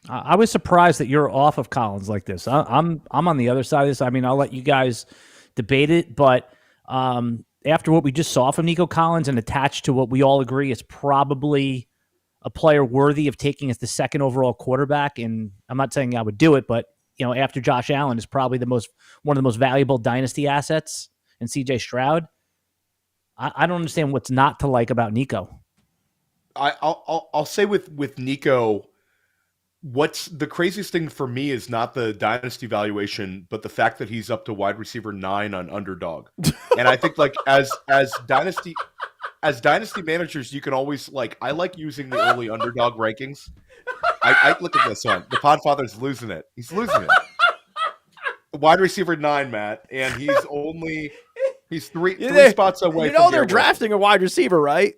I was surprised that you're off of Collins like this. I'm on the other side of this. I mean, I'll let you guys debate it, but after what we just saw from Nico Collins and attached to what we all agree is probably a player worthy of taking as the second overall quarterback, and I'm not saying I would do it, but after Josh Allen is probably one of the most valuable dynasty assets in CJ Stroud. I don't understand what's not to like about Nico. I'll say with Nico, what's the craziest thing for me is not the dynasty valuation, but the fact that he's up to wide receiver 9 on Underdog. And I think as dynasty managers, you can always I like using the early Underdog rankings. I look at this one. The Podfather's losing it. He's losing it. Wide receiver 9, Matt, and he's three spots away. They're drafting a wide receiver, right?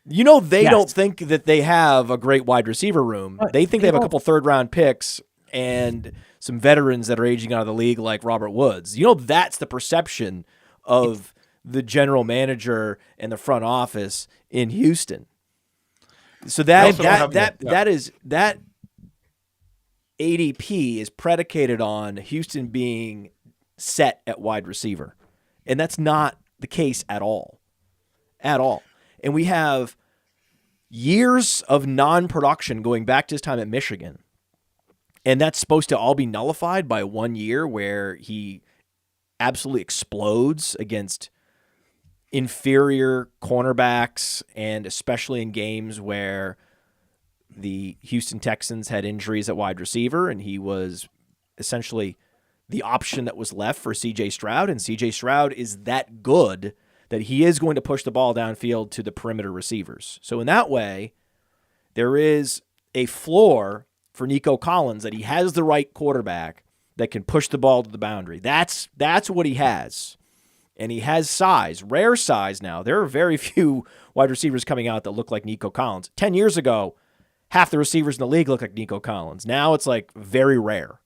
They don't think that they have a great wide receiver room. They think they have a couple third-round picks and some veterans that are aging out of the league like Robert Woods. That's the perception of the general manager and the front office in Houston. So that ADP is predicated on Houston being set at wide receiver. And that's not the case at all. At all. And we have years of non-production going back to his time at Michigan. And that's supposed to all be nullified by 1 year where he absolutely explodes against inferior cornerbacks, and especially in games where the Houston Texans had injuries at wide receiver, and he was essentially the option that was left for CJ Stroud. And CJ Stroud is that good that he is going to push the ball downfield to the perimeter receivers. So in that way, there is a floor for Nico Collins that he has the right quarterback that can push the ball to the boundary. That's what he has. And he has size, rare size now. There are very few wide receivers coming out that look like Nico Collins. 10 years ago, half the receivers in the league look like Nico Collins. Now it's very rare.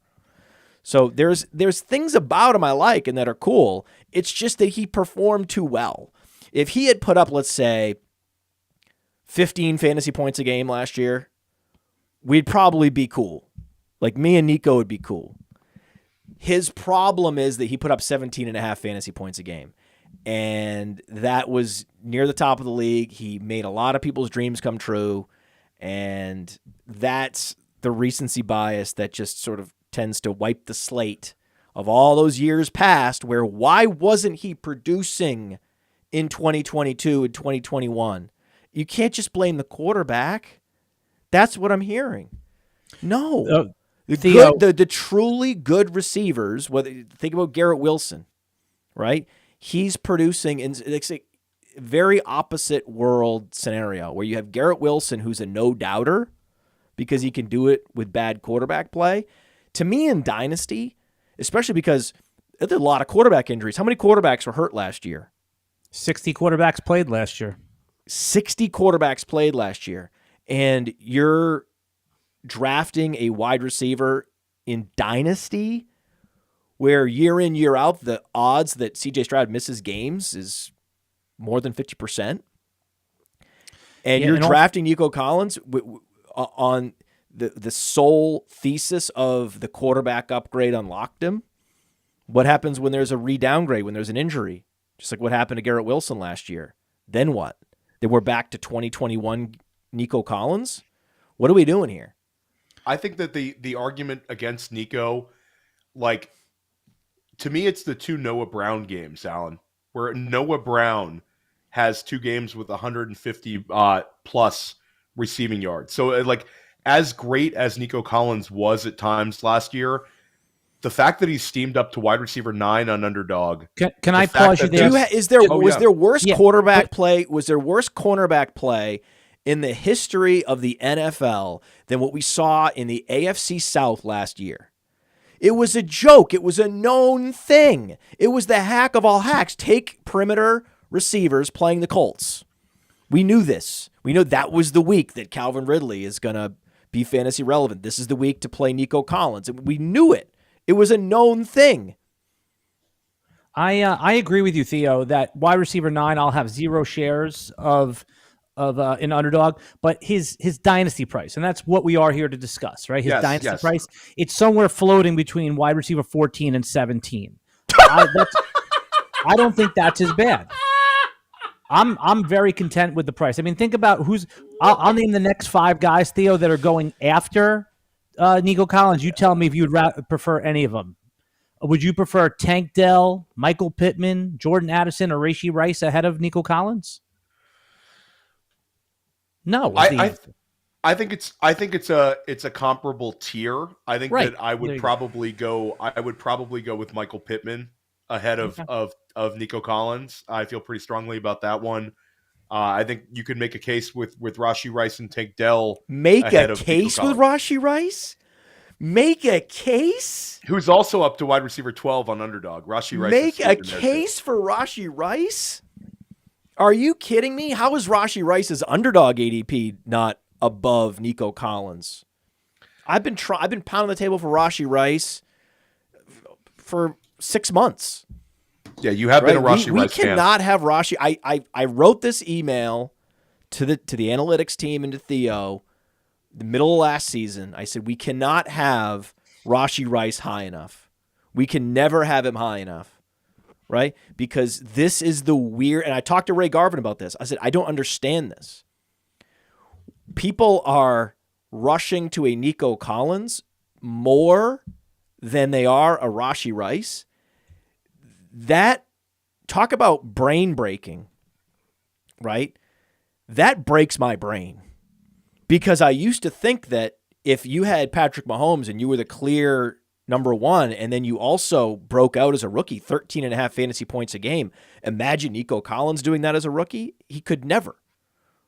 So there's things about him I like and that are cool. It's just that he performed too well. If he had put up, let's say, 15 fantasy points a game last year, we'd probably be cool. Me and Nico would be cool. His problem is that he put up 17.5 fantasy points a game. And that was near the top of the league. He made a lot of people's dreams come true. And that's the recency bias that just sort of tends to wipe the slate of all those years past where why wasn't he producing in 2022 and 2021? You can't just blame the quarterback. That's what I'm hearing. No. The truly good receivers, think about Garrett Wilson, right? He's producing in it's a very opposite world scenario where you have Garrett Wilson, who's a no-doubter because he can do it with bad quarterback play. To me, in Dynasty, especially because there are a lot of quarterback injuries. How many quarterbacks were hurt last year? 60 quarterbacks played last year. 60 quarterbacks played last year. And you're drafting a wide receiver in Dynasty where year in, year out, the odds that CJ Stroud misses games is more than 50%. And you're drafting Nico Collins on the sole thesis of the quarterback upgrade unlocked him? What happens when there's a re-downgrade, when there's an injury? Just like what happened to Garrett Wilson last year. Then what? Then we're back to 2021 Nico Collins? What are we doing here? I think that the argument against Nico, like, to me, it's the two Noah Brown games, Alan, where Noah Brown has 2 games with 150 plus receiving yards. So, like, as great as Nico Collins was at times last year, the fact that he's steamed up to wide receiver 9 on Underdog. Can I pause you there? Was there worse quarterback play? Was there worse cornerback play in the history of the NFL than what we saw in the AFC South last year? It was a joke. It was a known thing. It was the hack of all hacks. Take perimeter receivers playing the Colts. We knew this. We know that was the week that Calvin Ridley is going to be fantasy relevant. This is the week to play Nico Collins. We knew it. It was a known thing. I agree with you, Theo, that wide receiver 9, I'll have 0 shares of an Underdog, but his dynasty price, and that's what we are here to discuss, right? His dynasty price, it's somewhere floating between wide receiver 14 and 17. I don't think that's as bad. I'm very content with the price. I mean, think about I'll name the next 5 guys, Theo, that are going after Nico Collins. You tell me if you'd prefer any of them. Would you prefer Tank Dell, Michael Pittman, Jordan Addison, or Rashee Rice ahead of Nico Collins? No, I think it's a comparable tier. I think that I would probably go with Michael Pittman ahead of Nico Collins. I feel pretty strongly about that one. I think you could make a case with Rashee Rice and Tank Dell. Make a case with Rashee Rice? Make a case? Who's also up to wide receiver 12 on Underdog. Rashee Rice. Make a case for Rashee Rice? Are you kidding me? How is Rashee Rice's Underdog ADP not above Nico Collins? I've been pounding the table for Rashee Rice for 6 months. Yeah, you have been a Rashee Rice fan. We cannot have Rashee. I wrote this email to the analytics team and to Theo the middle of last season. I said we cannot have Rashee Rice high enough. We can never have him high enough, right? Because this is the weird. And I talked to Ray Garvin about this. I said I don't understand this. People are rushing to a Nico Collins more than they are a Rashee Rice. That, talk about brain breaking, right? That breaks my brain, because I used to think that if you had Patrick Mahomes and you were the clear number 1, and then you also broke out as a rookie, 13.5 fantasy points a game, imagine Nico Collins doing that as a rookie. He could never,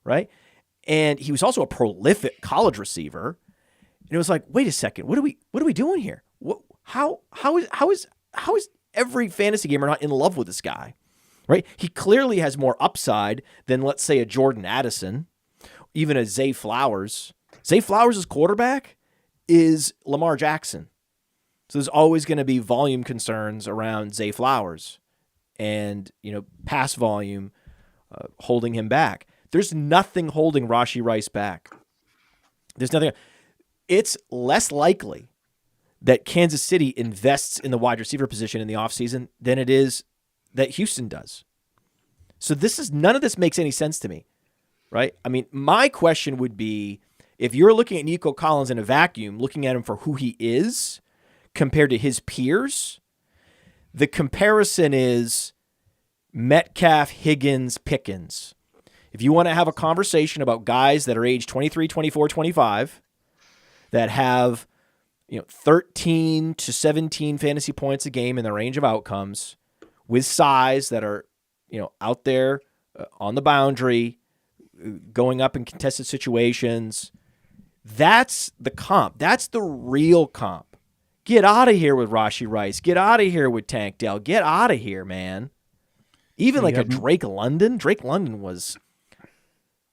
right? And he was also a prolific college receiver. And it was like, wait a second, what are we doing here? How is every fantasy gamer not in love with this guy, right? He clearly has more upside than, let's say, a Jordan Addison, even a Zay Flowers. Zay Flowers' quarterback is Lamar Jackson. So there's always going to be volume concerns around Zay Flowers and, pass volume holding him back. There's nothing holding Rashee Rice back. There's nothing. It's less likely that Kansas City invests in the wide receiver position in the offseason than it is that Houston does. So none of this makes any sense to me, right? I mean, my question would be, if you're looking at Nico Collins in a vacuum, looking at him for who he is compared to his peers, the comparison is Metcalf, Higgins, Pickens. If you want to have a conversation about guys that are age 23, 24, 25, that have 13 to 17 fantasy points a game in the range of outcomes, with size that are, out there on the boundary, going up in contested situations. That's the comp. That's the real comp. Get out of here with Rashee Rice. Get out of here with Tank Dell. Get out of here, man. Even like a Drake London. Drake London was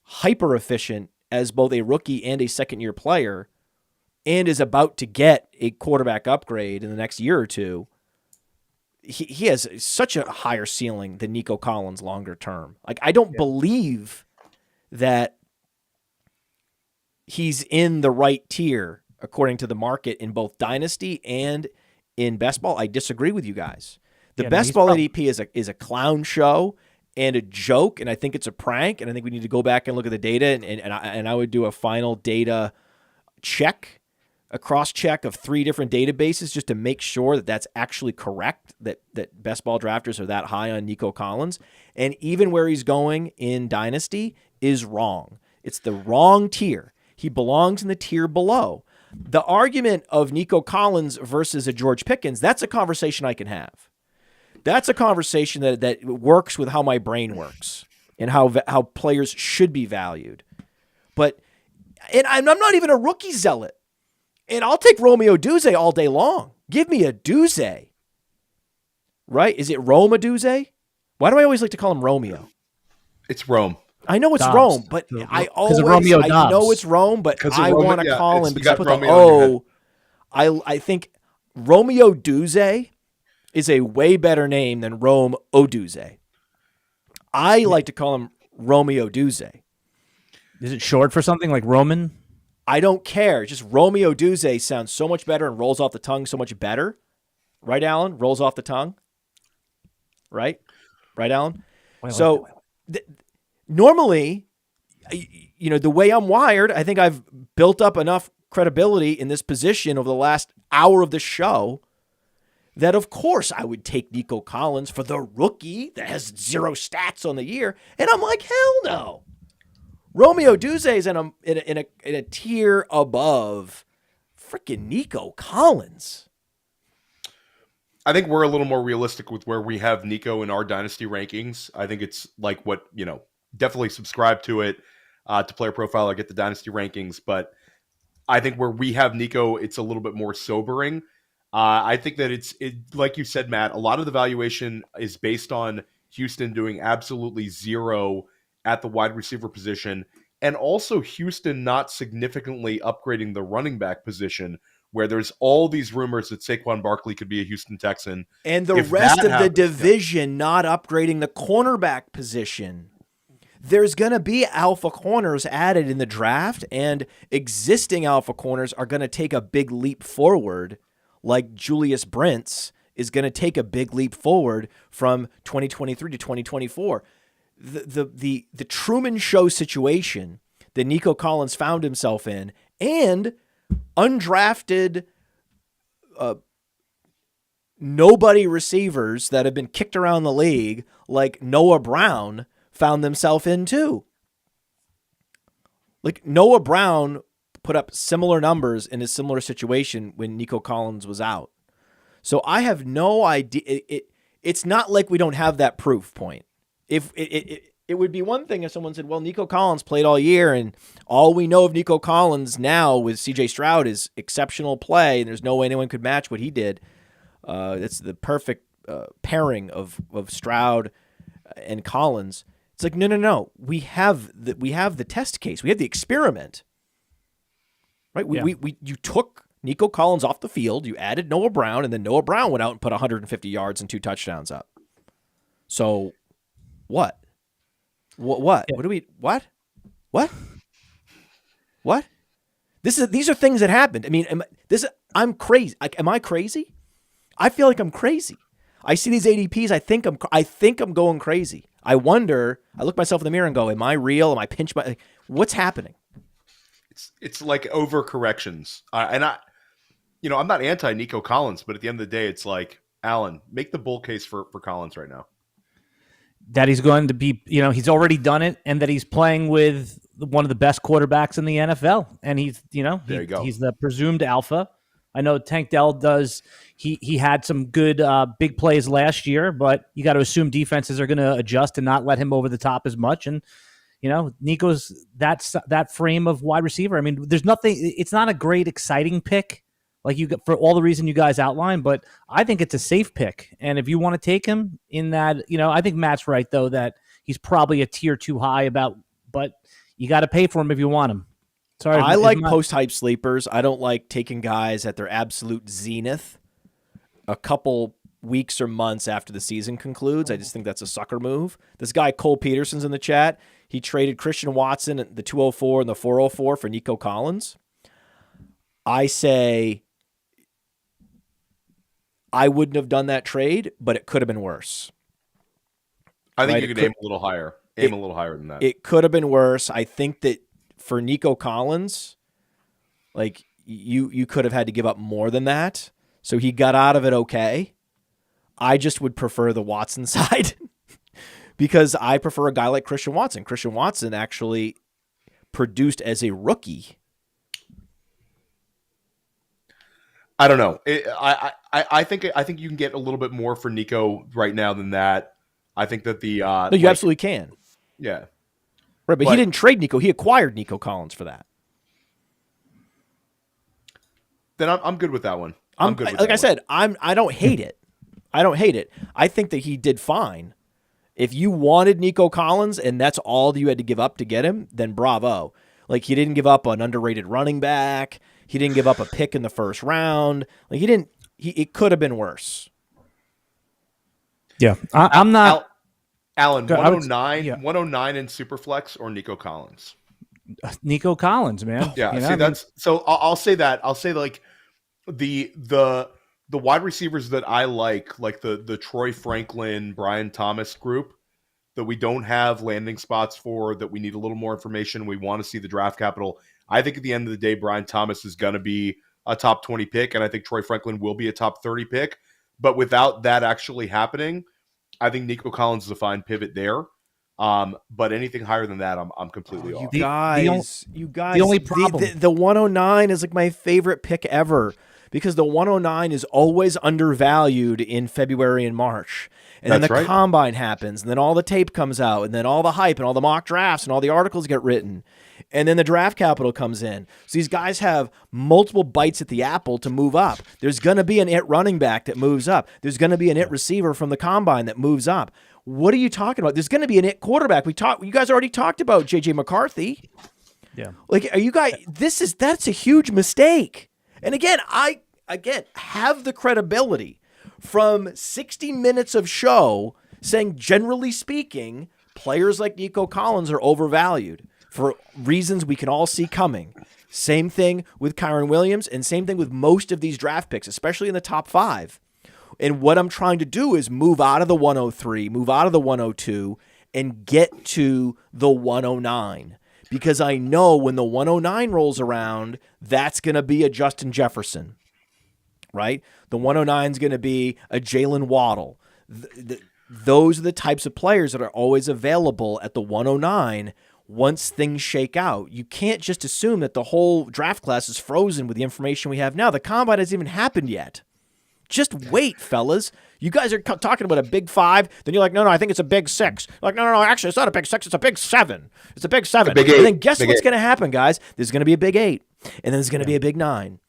hyper efficient as both a rookie and a second-year player, and is about to get a quarterback upgrade in the next year or two. He has such a higher ceiling than Nico Collins longer term. Like, I don't believe that he's in the right tier according to the market in both Dynasty and in Best Ball. I disagree with you guys. The Best Ball ADP is a clown show and a joke, and I think it's a prank, and I think we need to go back and look at the data, and I would do a final data check, a cross-check of 3 different databases just to make sure that that's actually correct, that Best Ball drafters are that high on Nico Collins, and even where he's going in Dynasty is wrong. It's the wrong tier. He belongs in the tier below. The argument of Nico Collins versus a George Pickens, that's a conversation I can have. That's a conversation that works with how my brain works and how players should be valued. And I'm not even a rookie zealot. And I'll take Romeo Duzé all day long. Give me a Duzé. Right? Is it Rome a Duzé? Why do I always like to call him Romeo? It's Rome. I know it's Dobbs. Rome, but I know it's Rome, but I want to call him because I put the I think Romeo Duzé is a way better name than Rome Oduzé. I like to call him Romeo Duzé. Is it short for something like Roman? I don't care. Just Romeo Duzé sounds so much better and rolls off the tongue so much better. Right, Alan? Rolls off the tongue. Right? Right, Alan? Normally, the way I'm wired, I think I've built up enough credibility in this position over the last hour of the show that, of course, I would take Nico Collins for the rookie that has 0 stats on the year. And I'm like, hell no. Romeo Duzé is in a tier above freaking Nico Collins. I think we're a little more realistic with where we have Nico in our Dynasty rankings. I think it's like what, definitely subscribe to it, to Player Profiler, get the Dynasty rankings. But I think where we have Nico, it's a little bit more sobering. I think that it's like you said, Matt, a lot of the valuation is based on Houston doing absolutely 0 at the wide receiver position, and also Houston not significantly upgrading the running back position, where there's all these rumors that Saquon Barkley could be a Houston Texan. And the rest of the division not upgrading the cornerback position. There's going to be alpha corners added in the draft, and existing alpha corners are going to take a big leap forward, like Julius Brents is going to take a big leap forward from 2023 to 2024. The Truman Show situation that Nico Collins found himself in, and undrafted nobody receivers that have been kicked around the league like Noah Brown found themselves in too. Like Noah Brown put up similar numbers in a similar situation when Nico Collins was out. So I have no idea. It's not like we don't have that proof point. If it would be one thing if someone said, well, Nico Collins played all year, and all we know of Nico Collins now with CJ Stroud is exceptional play, and there's no way anyone could match what he did. It's the perfect pairing of Stroud and Collins. It's like, no. We have the test case. We have the experiment. Right? You took Nico Collins off the field, you added Noah Brown, and then Noah Brown went out and put 150 yards and 2 touchdowns up. So what? What? Yeah. What do we? What? These are things that happened. I mean, I'm crazy. Am I crazy? I feel like I'm crazy. I see these ADPs. I think I'm going crazy. I wonder. I look myself in the mirror and go, "Am I real? Am I pinched by? What's happening?" It's like overcorrections. And I'm not anti Nico Collins, but at the end of the day, it's like, Alan, make the bull case for Collins right now. That he's going to be, he's already done it, and that he's playing with one of the best quarterbacks in the NFL. And he's the presumed alpha. I know Tank Dell does. He had some good big plays last year, but you got to assume defenses are going to adjust and not let him over the top as much. And Nico's that frame of wide receiver. I mean, there's nothing. It's not a great exciting pick, like you for all the reason you guys outlined, but I think it's a safe pick. And if you want to take him in that, I think Matt's right though that he's probably a tier too high but you got to pay for him if you want him. Sorry, I like post-hype sleepers. I don't like taking guys at their absolute zenith. A couple weeks or months after the season concludes. I just think that's a sucker move. This guy, Cole Peterson's in the chat. He traded Christian Watson at the 204 and the 404 for Nico Collins. I say I wouldn't have done that trade, but it could have been worse. I think you could aim a little higher. Aim a little higher than that. It could have been worse. I think that for Nico Collins, like you could have had to give up more than that. So he got out of it okay. I just would prefer the Watson side because I prefer a guy like Christian Watson. Christian Watson actually produced as a rookie. I don't know. I think you can get a little bit more for Nico right now than that. I think that the no, you absolutely can. Yeah, right. But he didn't trade Nico. He acquired Nico Collins for that. Then I'm good with that one. I'm good. With like that I said, I don't hate it. I don't hate it. I think that he did fine. If you wanted Nico Collins and that's all you had to give up to get him, then bravo. Like he didn't give up an underrated running back. He didn't give up a pick in the first round. Like it could have been worse. Yeah, I'm not. Alan, 109 in Superflex or Nico Collins? Nico Collins, man. Yeah, that's so. I'll say that. I'll say like the wide receivers that I like the Troy Franklin, Brian Thomas group that we don't have landing spots for, that we need a little more information. We want to see the draft capital. I think at the end of the day, Brian Thomas is going to be a top 20 pick, and I think Troy Franklin will be a top 30 pick. But without that actually happening, I think Nico Collins is a fine pivot there. But anything higher than that, I'm completely off. You guys, the only problem, the 109 is like my favorite pick ever because the 109 is always undervalued in February and March. And then the combine happens, and then all the tape comes out, and then all the hype and all the mock drafts and all the articles get written. And then the draft capital comes in. So these guys have multiple bites at the apple to move up. There's going to be an it running back that moves up. There's going to be an it receiver from the combine that moves up. What are you talking about? There's going to be an it quarterback. You guys already talked about JJ McCarthy. Yeah. Like, are you guys, that's a huge mistake. And again, I have the credibility from 60 minutes of show saying, generally speaking, players like Nico Collins are overvalued for reasons we can all see coming. Same thing with Kyren Williams and same thing with most of these draft picks, especially in the top 5. And what I'm trying to do is move out of the 103, move out of the 102, and get to the 109. Because I know when the 109 rolls around, that's going to be a Justin Jefferson, right? The 109 is going to be a Jaylen Waddle. Those are the types of players that are always available at the 109 once things shake out. You can't just assume that the whole draft class is frozen with the information we have now. The combine hasn't even happened yet. Just wait, fellas. You guys are talking about a big 5. Then you're like, no, I think it's a big 6. Like, no, actually, it's not a big 6. It's a big 7. It's a big 7. Big 8. And then guess what's going to happen, guys? There's going to be a big 8. And then there's going to be a big 9.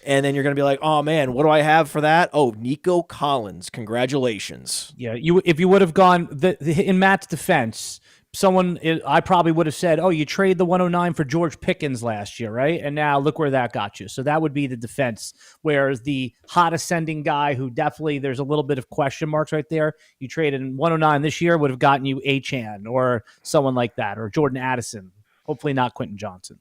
And then you're going to be like, oh, man, what do I have for that? Oh, Nico Collins. Congratulations. Yeah, if you would have gone in Matt's defense, I probably would have said, oh, you trade the 109 for George Pickens last year, right? And now look where that got you. So that would be the defense. Whereas the hot ascending guy who definitely there's a little bit of question marks right there, you traded in 109 this year would have gotten you Achane or someone like that, or Jordan Addison. Hopefully not Quentin Johnson.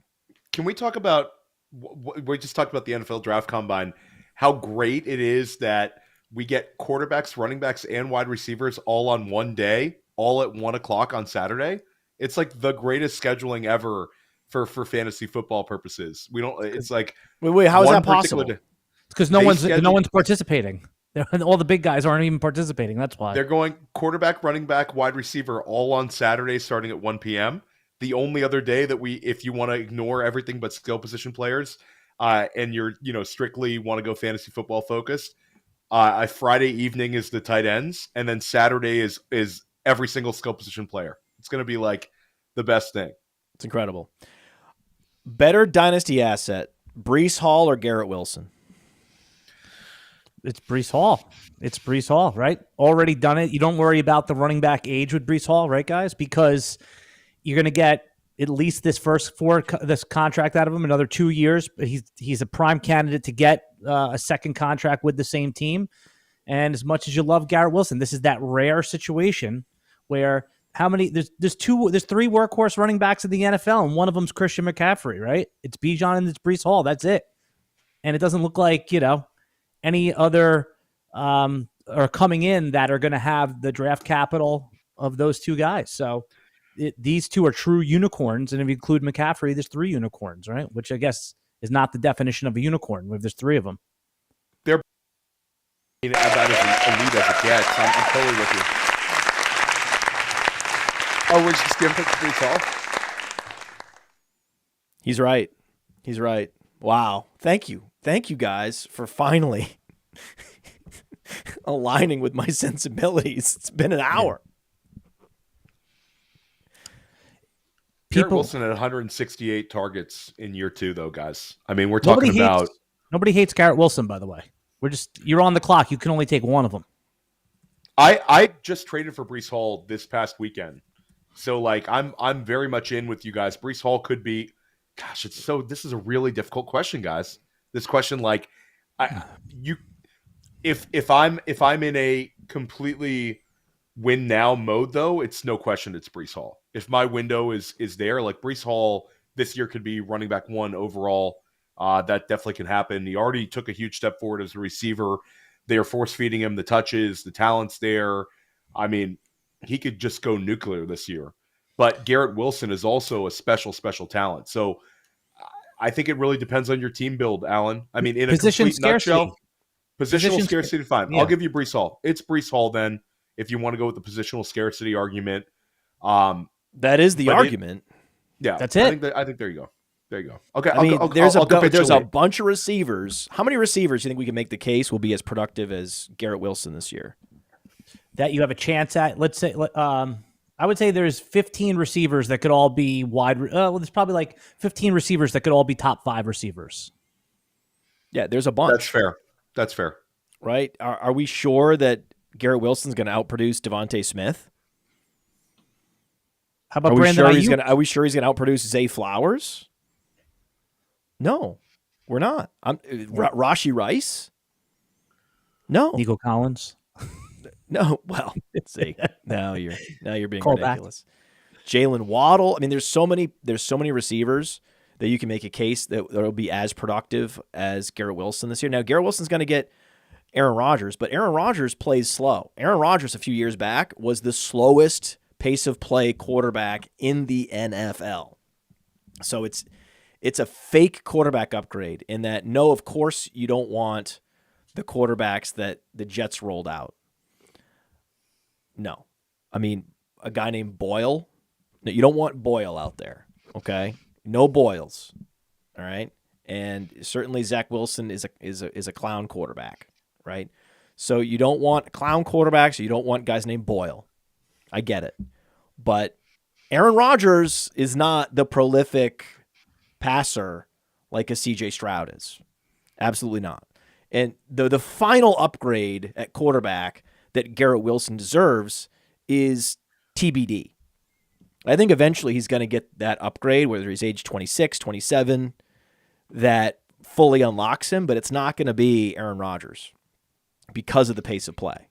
Can we talk about, we just talked about the NFL Draft Combine, how great it is that we get quarterbacks, running backs, and wide receivers all on one day, all at 1 o'clock on Saturday. It's like the greatest scheduling ever for fantasy football purposes. We don't. It's like wait. How is that possible? Because no one's participating. All the big guys aren't even participating. That's why they're going quarterback, running back, wide receiver, all on Saturday starting at 1 p.m. The only other day that if you want to ignore everything but skill position players, and you're strictly want to go fantasy football focused, Friday evening is the tight ends, and then Saturday is every single skill position player. It's going to be like the best thing. It's incredible. Better dynasty asset, Breece Hall or Garrett Wilson? It's Breece Hall. It's Breece Hall, right? Already done it. You don't worry about the running back age with Breece Hall, right, guys? Because you're going to get at least this this contract out of him, another 2 years. He's a prime candidate to get a second contract with the same team. And as much as you love Garrett Wilson, this is that rare situation where there's three workhorse running backs in the NFL, and one of them's Christian McCaffrey, right? It's Bijan and it's Breece Hall. That's it. And it doesn't look like, any other are coming in that are going to have the draft capital of those two guys. So these two are true unicorns. And if you include McCaffrey, there's three unicorns, right? Which I guess is not the definition of a unicorn. There's three of them. They're about as elite as it gets. I'm totally with you. Oh, we're just giving it to Breece Hall? He's right. Wow. Thank you guys for finally aligning with my sensibilities. It's been an hour. Garrett Wilson at 168 targets in year 2, though, guys. I mean, we're talking about... Nobody hates Garrett Wilson, by the way. You're on the clock. You can only take one of them. I just traded for Breece Hall this past weekend. So, I'm very much in with you guys. Breece Hall could be... Gosh, this is a really difficult question, guys. This question, if I'm in a completely win now mode, though, it's no question it's Breece Hall. If my window is there, Breece Hall this year could be running back 1 overall. That definitely can happen. He already took a huge step forward as a receiver. They are force feeding him the touches, the talent's there. I mean, he could just go nuclear this year. But Garrett Wilson is also a special talent. So I think it really depends on your team build, Alan. I mean, in a complete nutshell, positional scarcity, fine. Yeah. I'll give you Breece Hall. It's Breece Hall then, if you want to go with the positional scarcity argument. That is the argument. That's it. I think there you go. There you go. Okay. There's a bunch of receivers. How many receivers do you think we can make the case will be as productive as Garrett Wilson this year? That you have a chance at? Let's say, I would say there's 15 receivers that could all be wide. There's probably 15 receivers that could all be top 5 receivers. Yeah, there's a bunch. That's fair. Right? Are we sure that Garrett Wilson's going to outproduce Devontae Smith? How about Brandon Ayuk? Are we sure he's going to outproduce Zay Flowers? No, we're not. Rashee Rice? No. Nico Collins? No. Well, see, now you're being ridiculous. Jaylen Waddle. I mean, there's so many receivers that you can make a case that will be as productive as Garrett Wilson this year. Now, Garrett Wilson's going to get Aaron Rodgers, but Aaron Rodgers plays slow. Aaron Rodgers a few years back was the slowest pace of play quarterback in the NFL. So it's a fake quarterback upgrade in that, no, of course you don't want the quarterbacks that the Jets rolled out. No. I mean, a guy named Boyle. No, you don't want Boyle out there, okay? No Boyles, all right? And certainly Zach Wilson is a clown quarterback, right? So you don't want clown quarterbacks, you don't want guys named Boyle. I get it. But Aaron Rodgers is not the prolific passer like a CJ Stroud is. Absolutely not. And the final upgrade at quarterback that Garrett Wilson deserves is TBD. I think eventually he's going to get that upgrade, whether he's age 26, 27, that fully unlocks him, but it's not going to be Aaron Rodgers because of the pace of play,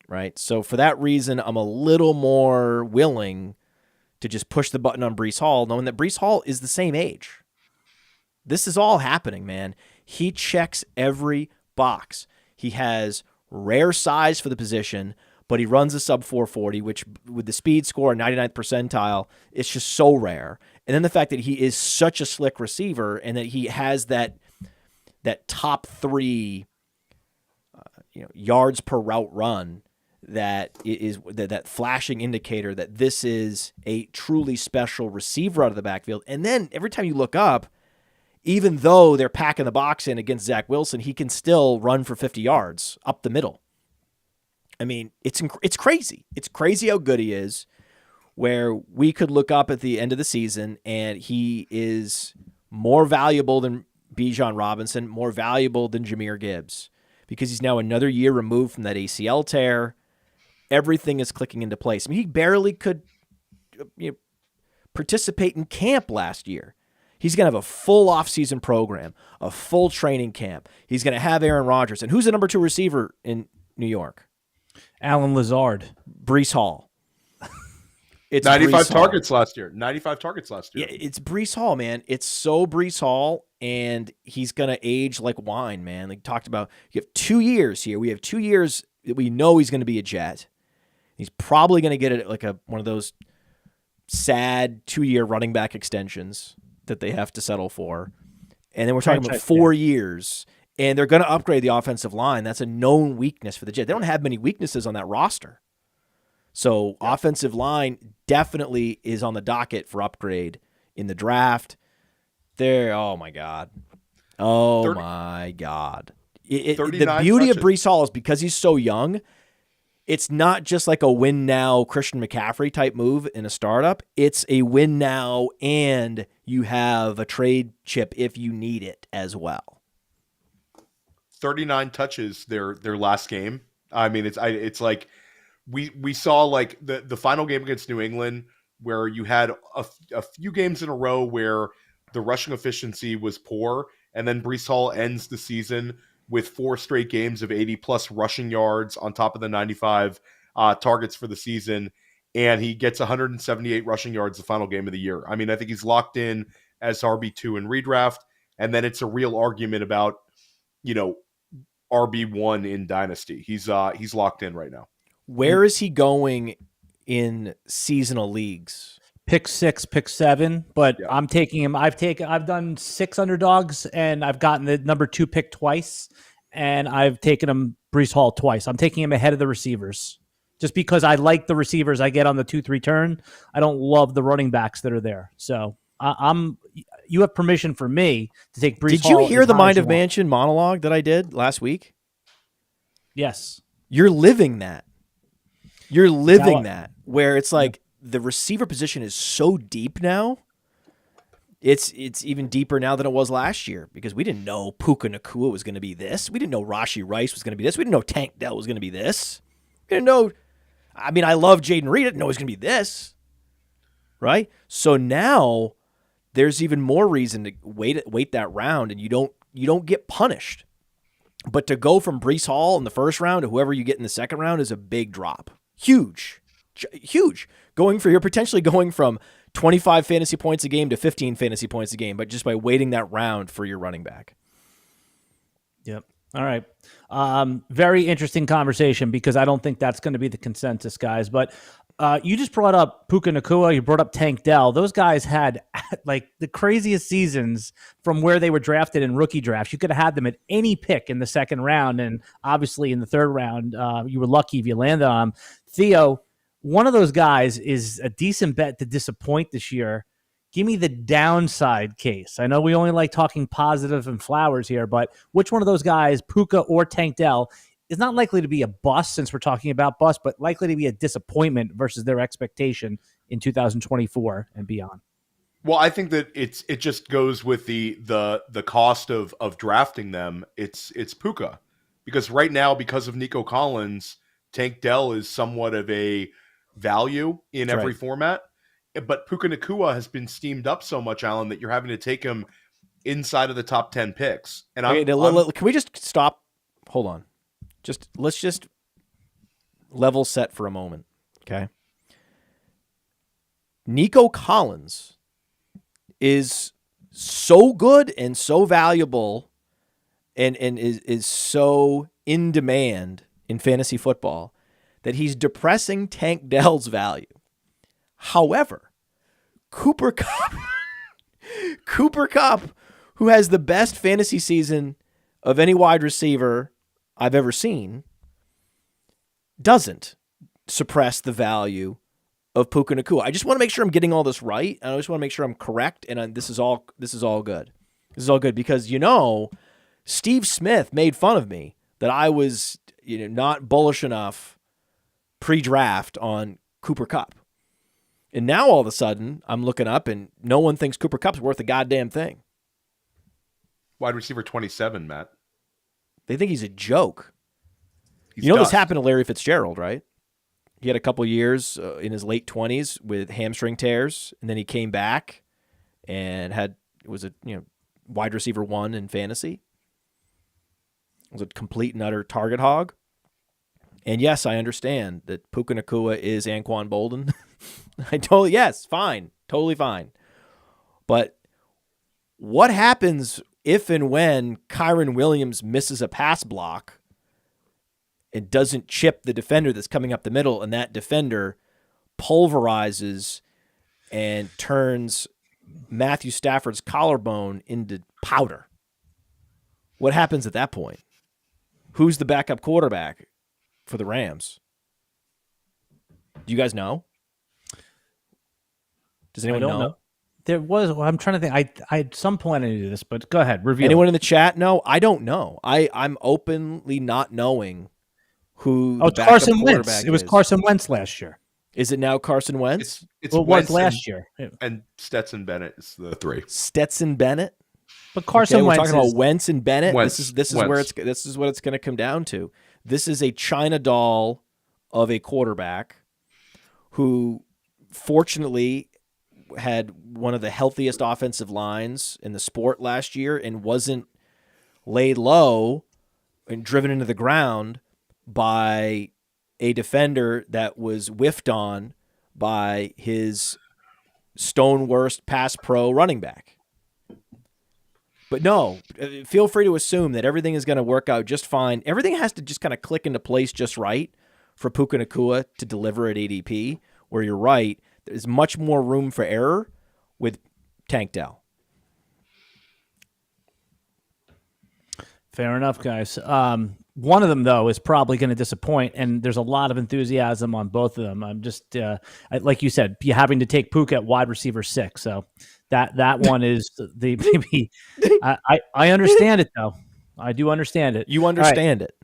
right? So for that reason, I'm a little more willing to just push the button on Breece Hall, knowing that Breece Hall is the same age. This is all happening, man. He checks every box. He has rare size for the position, but he runs a sub 440, which with the speed score, 99th percentile, it's just so rare. And then the fact that he is such a slick receiver and that he has that top 3 yards per route run that is that flashing indicator that this is a truly special receiver out of the backfield. And then every time you look up, even though they're packing the box in against Zach Wilson, he can still run for 50 yards up the middle. I mean, it's crazy. It's crazy how good he is, where we could look up at the end of the season and he is more valuable than Bijan Robinson, more valuable than Jahmyr Gibbs, because he's now another year removed from that ACL tear. Everything is clicking into place. I mean, he barely could participate in camp last year. He's going to have a full offseason program, a full training camp. He's going to have Aaron Rodgers. And who's the number 2 receiver in New York? Alan Lazard. Breece Hall. It's 95 Breece Hall. targets last year. 95 targets last year. Yeah, it's Breece Hall, man. It's so Breece Hall, and he's going to age like wine, man. Like talked about, you have 2 years here. We have 2 years that we know he's going to be a Jet. He's probably going to get it like one of those sad 2-year running back extensions that they have to settle for. And then we're talking about 4 years, and they're going to upgrade the offensive line. That's a known weakness for the Jets. They don't have many weaknesses on that roster. So offensive line definitely is on the docket for upgrade in the draft. Oh, my God. Oh, my God. The beauty of Breece Hall is because he's so young, it's not just like a win now Christian McCaffrey type move in a startup. It's a win now and you have a trade chip if you need it as well. 39 touches their last game. I mean, it's like we saw like the final game against New England where you had a few games in a row where the rushing efficiency was poor, and then Breece Hall ends the season with 4 straight games of 80-plus rushing yards on top of the 95 targets for the season, and he gets 178 rushing yards the final game of the year. I mean, I think he's locked in as RB2 in redraft, and then it's a real argument about, RB1 in Dynasty. He's locked in right now. Where is he going in seasonal leagues? Pick 6, pick 7, but yeah. I'm taking him. I've done 6 underdogs, and I've gotten the number 2 pick twice, and I've taken him Breece Hall twice. I'm taking him ahead of the receivers just because I like the receivers I get on the 2-3 turn. I don't love the running backs that are there. So you have permission for me to take Breece Hall. Did you hear the Mind of Mansion monologue that I did last week? Yes. You're living that. You're living that, where it's like the receiver position is so deep now. It's even deeper now than it was last year because we didn't know Puka Nacka was going to be this. We didn't know Rashee Rice was going to be this. We didn't know Tank Dell was going to be this. We didn't know. I mean, I love Jaden Reed. I didn't know he was going to be this. Right? So now there's even more reason to wait that round, and you don't get punished. But to go from Breece Hall in the first round to whoever you get in the second round is a big drop. Huge. You're potentially going from 25 fantasy points a game to 15 fantasy points a game, but just by waiting that round for your running back. Yep. All right. Very interesting conversation because I don't think that's going to be the consensus, guys. But you just brought up Puka Nacka. You brought up Tank Dell. Those guys had like the craziest seasons from where they were drafted in rookie drafts. You could have had them at any pick in the second round. And obviously in the third round, you were lucky if you landed on them. Theo, one of those guys is a decent bet to disappoint this year. Give me the downside case. I know we only like talking positive and flowers here, but which one of those guys, Puka or Tank Dell, is not likely to be a bust since we're talking about bust, but likely to be a disappointment versus their expectation in 2024 and beyond? Well, I think that it just goes with the cost of drafting them. It's Puka, because right now, because of Nico Collins, Tank Dell is somewhat of a value in every format. But Puka Nacka has been steamed up so much, Alan, that you're having to take him inside of the top 10 picks. And can we just stop? Hold on. Let's just level set for a moment, okay? Nico Collins is so good and so valuable and is so in demand in fantasy football that he's depressing Tank Dell's value. However, Cooper Kupp, who has the best fantasy season of any wide receiver I've ever seen, doesn't suppress the value of Puka Nacka. I just want to make sure I'm getting all this right. I just want to make sure I'm correct, and this is all good. This is all good because Steve Smith made fun of me that I was not bullish enough pre-draft on Cooper Kupp. And now all of a sudden, I'm looking up, and no one thinks Cooper Kupp's worth a goddamn thing. Wide receiver 27, Matt. They think he's a joke. This happened to Larry Fitzgerald, right? He had a couple years in his late 20s with hamstring tears, and then he came back and was a wide receiver 1 in fantasy. Was a complete and utter target hog. And yes, I understand that Puka Nacka is Anquan Bolden. Fine, totally fine. But what happens if and when Kyren Williams misses a pass block and doesn't chip the defender that's coming up the middle, and that defender pulverizes and turns Matthew Stafford's collarbone into powder? What happens at that point? Who's the backup quarterback for the Rams? Do you guys know? Does anyone know? There was. Well, I'm trying to think. I at some point I knew this, but go ahead. Review. Anyone in the chat know? I don't know. I'm openly not knowing who. Oh, it's Carson Wentz. It was Carson Wentz last year. Is it now Carson Wentz? It's well, Wentz last year. And Stetson Bennett is the 3. Stetson Bennett. But Carson Wentz. We're talking about Wentz and Bennett. Wentz. This is what it's going to come down to. This is a China doll of a quarterback who, fortunately, had one of the healthiest offensive lines in the sport last year and wasn't laid low and driven into the ground by a defender that was whiffed on by his stone-worst pass pro running back. But no, feel free to assume that everything is going to work out just fine. Everything has to just kind of click into place just right for Puka Nacka to deliver at ADP, where you're right, there's much more room for error with Tank Dell. Fair enough, guys. One of them, though, is probably going to disappoint, and there's a lot of enthusiasm on both of them. I'm just, like you said, you having to take Puka at wide receiver 6. So that one is the maybe. I understand it, though. I do understand it. You understand it.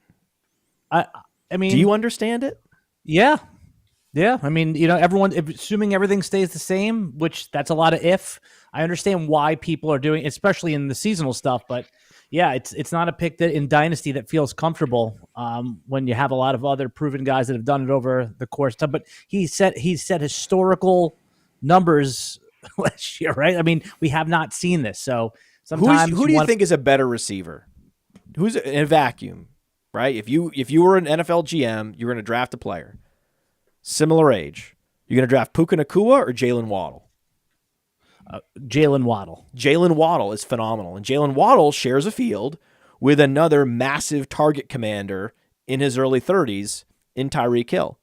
I mean, do you understand it? Yeah. Yeah. I mean, everyone, assuming everything stays the same, which that's a lot of if. I understand why people are doing, especially in the seasonal stuff, but. Yeah, it's not a pick that in Dynasty that feels comfortable when you have a lot of other proven guys that have done it over the course of time. But he set historical numbers last year, right? I mean, we have not seen this. So sometimes who do you think is a better receiver? Who's in a vacuum, right? If you were an NFL GM, you're going to draft a player similar age. You're going to draft Puka Nacka or Jaylen Waddle? Jaylen Waddle. Jaylen Waddle is phenomenal. And Jaylen Waddle shares a field with another massive target commander in his early 30s in Tyreek Hill.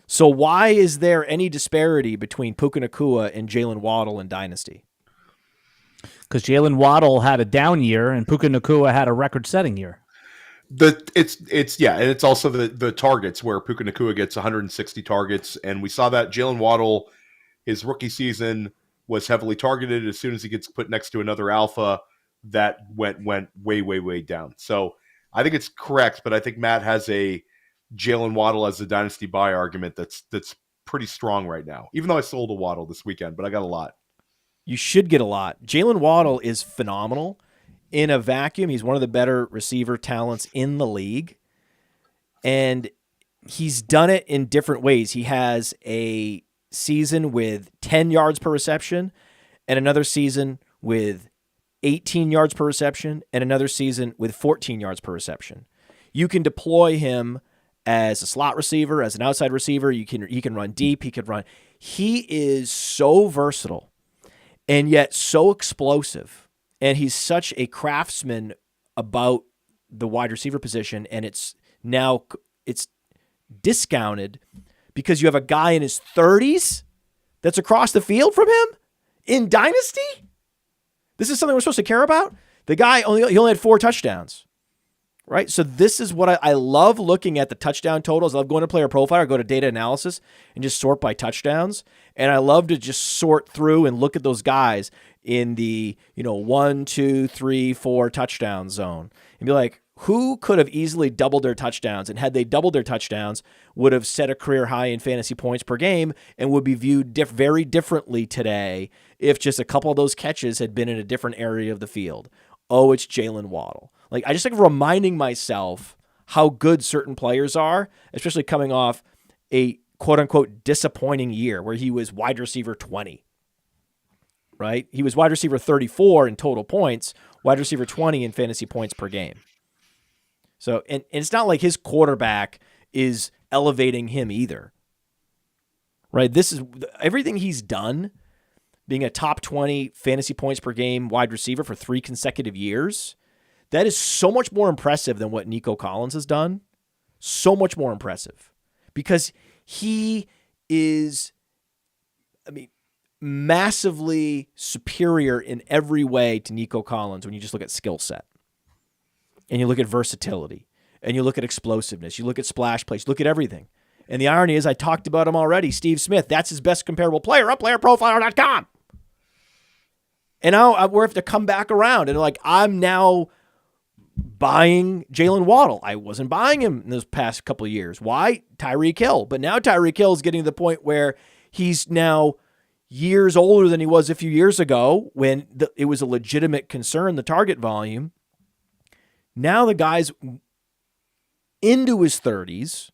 So why is there any disparity between Puka Nacka and Jaylen Waddle in Dynasty? Because Jaylen Waddle had a down year and Puka Nacka had a record-setting year. And it's also the targets where Puka Nacka gets 160 targets, and we saw that Jaylen Waddle, his rookie season, was heavily targeted. As soon as he gets put next to another alpha, that went way down. So I think it's correct, but I think Matt has a Jaylen Waddle as a dynasty buy argument that's pretty strong right now. Even though I sold a Waddle this weekend, but I got a lot. You should get a lot. Jaylen Waddle is phenomenal. In a vacuum, he's one of the better receiver talents in the league. And he's done it in different ways. He has a season with 10 yards per reception and another season with 18 yards per reception and another season with 14 yards per reception. You can deploy him as a slot receiver, as an outside receiver. He can run deep. He is so versatile and yet so explosive. And he's such a craftsman about the wide receiver position. And it's discounted because you have a guy in his 30s that's across the field from him in Dynasty? This is something we're supposed to care about? The guy, he only had 4 touchdowns, right? So this is what I love looking at the touchdown totals. I love going to PlayerProfiler, go to data analysis, and just sort by touchdowns. And I love to just sort through and look at those guys in the 1, 2, 3, 4 touchdown zone and be like, who could have easily doubled their touchdowns, and had they doubled their touchdowns, would have set a career high in fantasy points per game and would be viewed very differently today if just a couple of those catches had been in a different area of the field. Oh, it's Jaylen Waddle. Like, I just like reminding myself how good certain players are, especially coming off a quote-unquote disappointing year where he was wide receiver 20, right? He was wide receiver 34 in total points, wide receiver 20 in fantasy points per game. So, and it's not like his quarterback is elevating him either. Right? This is everything he's done, being a top 20 fantasy points per game wide receiver for 3 consecutive years. That is so much more impressive than what Nico Collins has done. So much more impressive. Because he is, massively superior in every way to Nico Collins when you just look at skill set. And you look at versatility. And you look at explosiveness. You look at splash plays. Look at everything. And the irony is, I talked about him already, Steve Smith. That's his best comparable player on PlayerProfiler.com. And now we have to come back around. And I'm now buying Jaylen Waddle. I wasn't buying him in those past couple of years. Why? Tyreek Hill. But now Tyreek Hill is getting to the point where he's now years older than he was a few years ago when it was a legitimate concern, the target volume. Now the guy's into his 30s,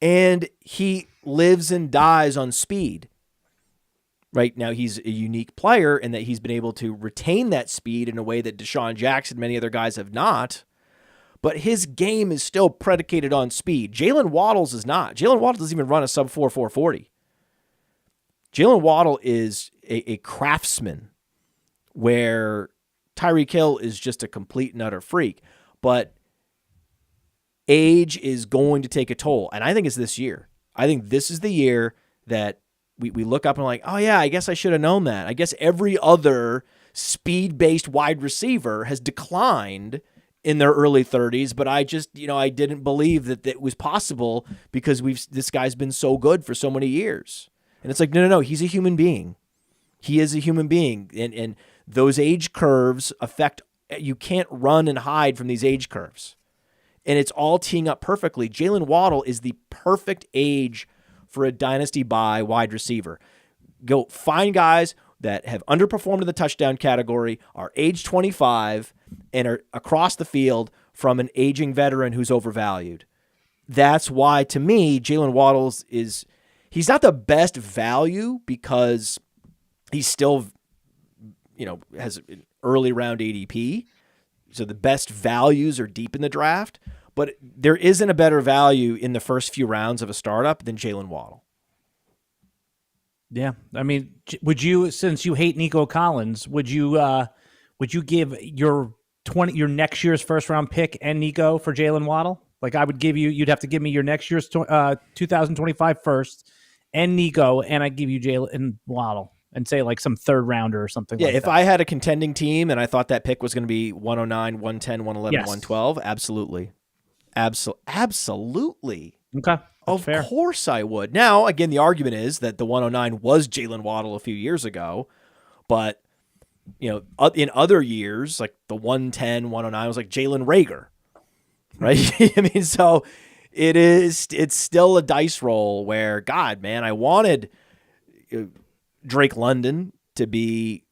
and he lives and dies on speed. Right now, he's a unique player in that he's been able to retain that speed in a way that Deshaun Jackson and many other guys have not. But his game is still predicated on speed. Jaylen Waddle's is not. Jaylen Waddle doesn't even run a sub 4.40. Jaylen Waddle is a craftsman, where Tyreek Hill is just a complete and utter freak. But age is going to take a toll. And I think it's this year. I think this is the year that we look up and like, oh yeah, I guess I should have known that. I guess every other speed-based wide receiver has declined in their early 30s, but I just, I didn't believe that it was possible because this guy's been so good for so many years. And it's like, no, he's a human being. He is a human being. And those age curves affect, you can't run and hide from these age curves. And it's all teeing up perfectly. Jaylen Waddle is the perfect age for a dynasty buy wide receiver. Go find guys that have underperformed in the touchdown category, are age 25, and are across the field from an aging veteran who's overvalued. That's why, to me, Jaylen Waddle he's not the best value because he's still, has an early round ADP. So the best values are deep in the draft. But there isn't a better value in the first few rounds of a startup than Jaylen Waddle. Yeah, would you, since you hate Nico Collins, would you give your next year's first round pick and Nico for Jaylen Waddle? Like I would give you'd have to give me your next year's 2025 first and Nico, and I'd give you Jaylen Waddle and say like some third rounder or something. Yeah, if I had a contending team and I thought that pick was going to be 109, 110, 111, yes. 112, absolutely. Absolutely. Okay. Of course I would. Now, again, the argument is that the 109 was Jaylen Waddle a few years ago, but in other years, like the 110, 109 was like Jalen Reagor, right? So it's still a dice roll where, God, man, I wanted Drake London to be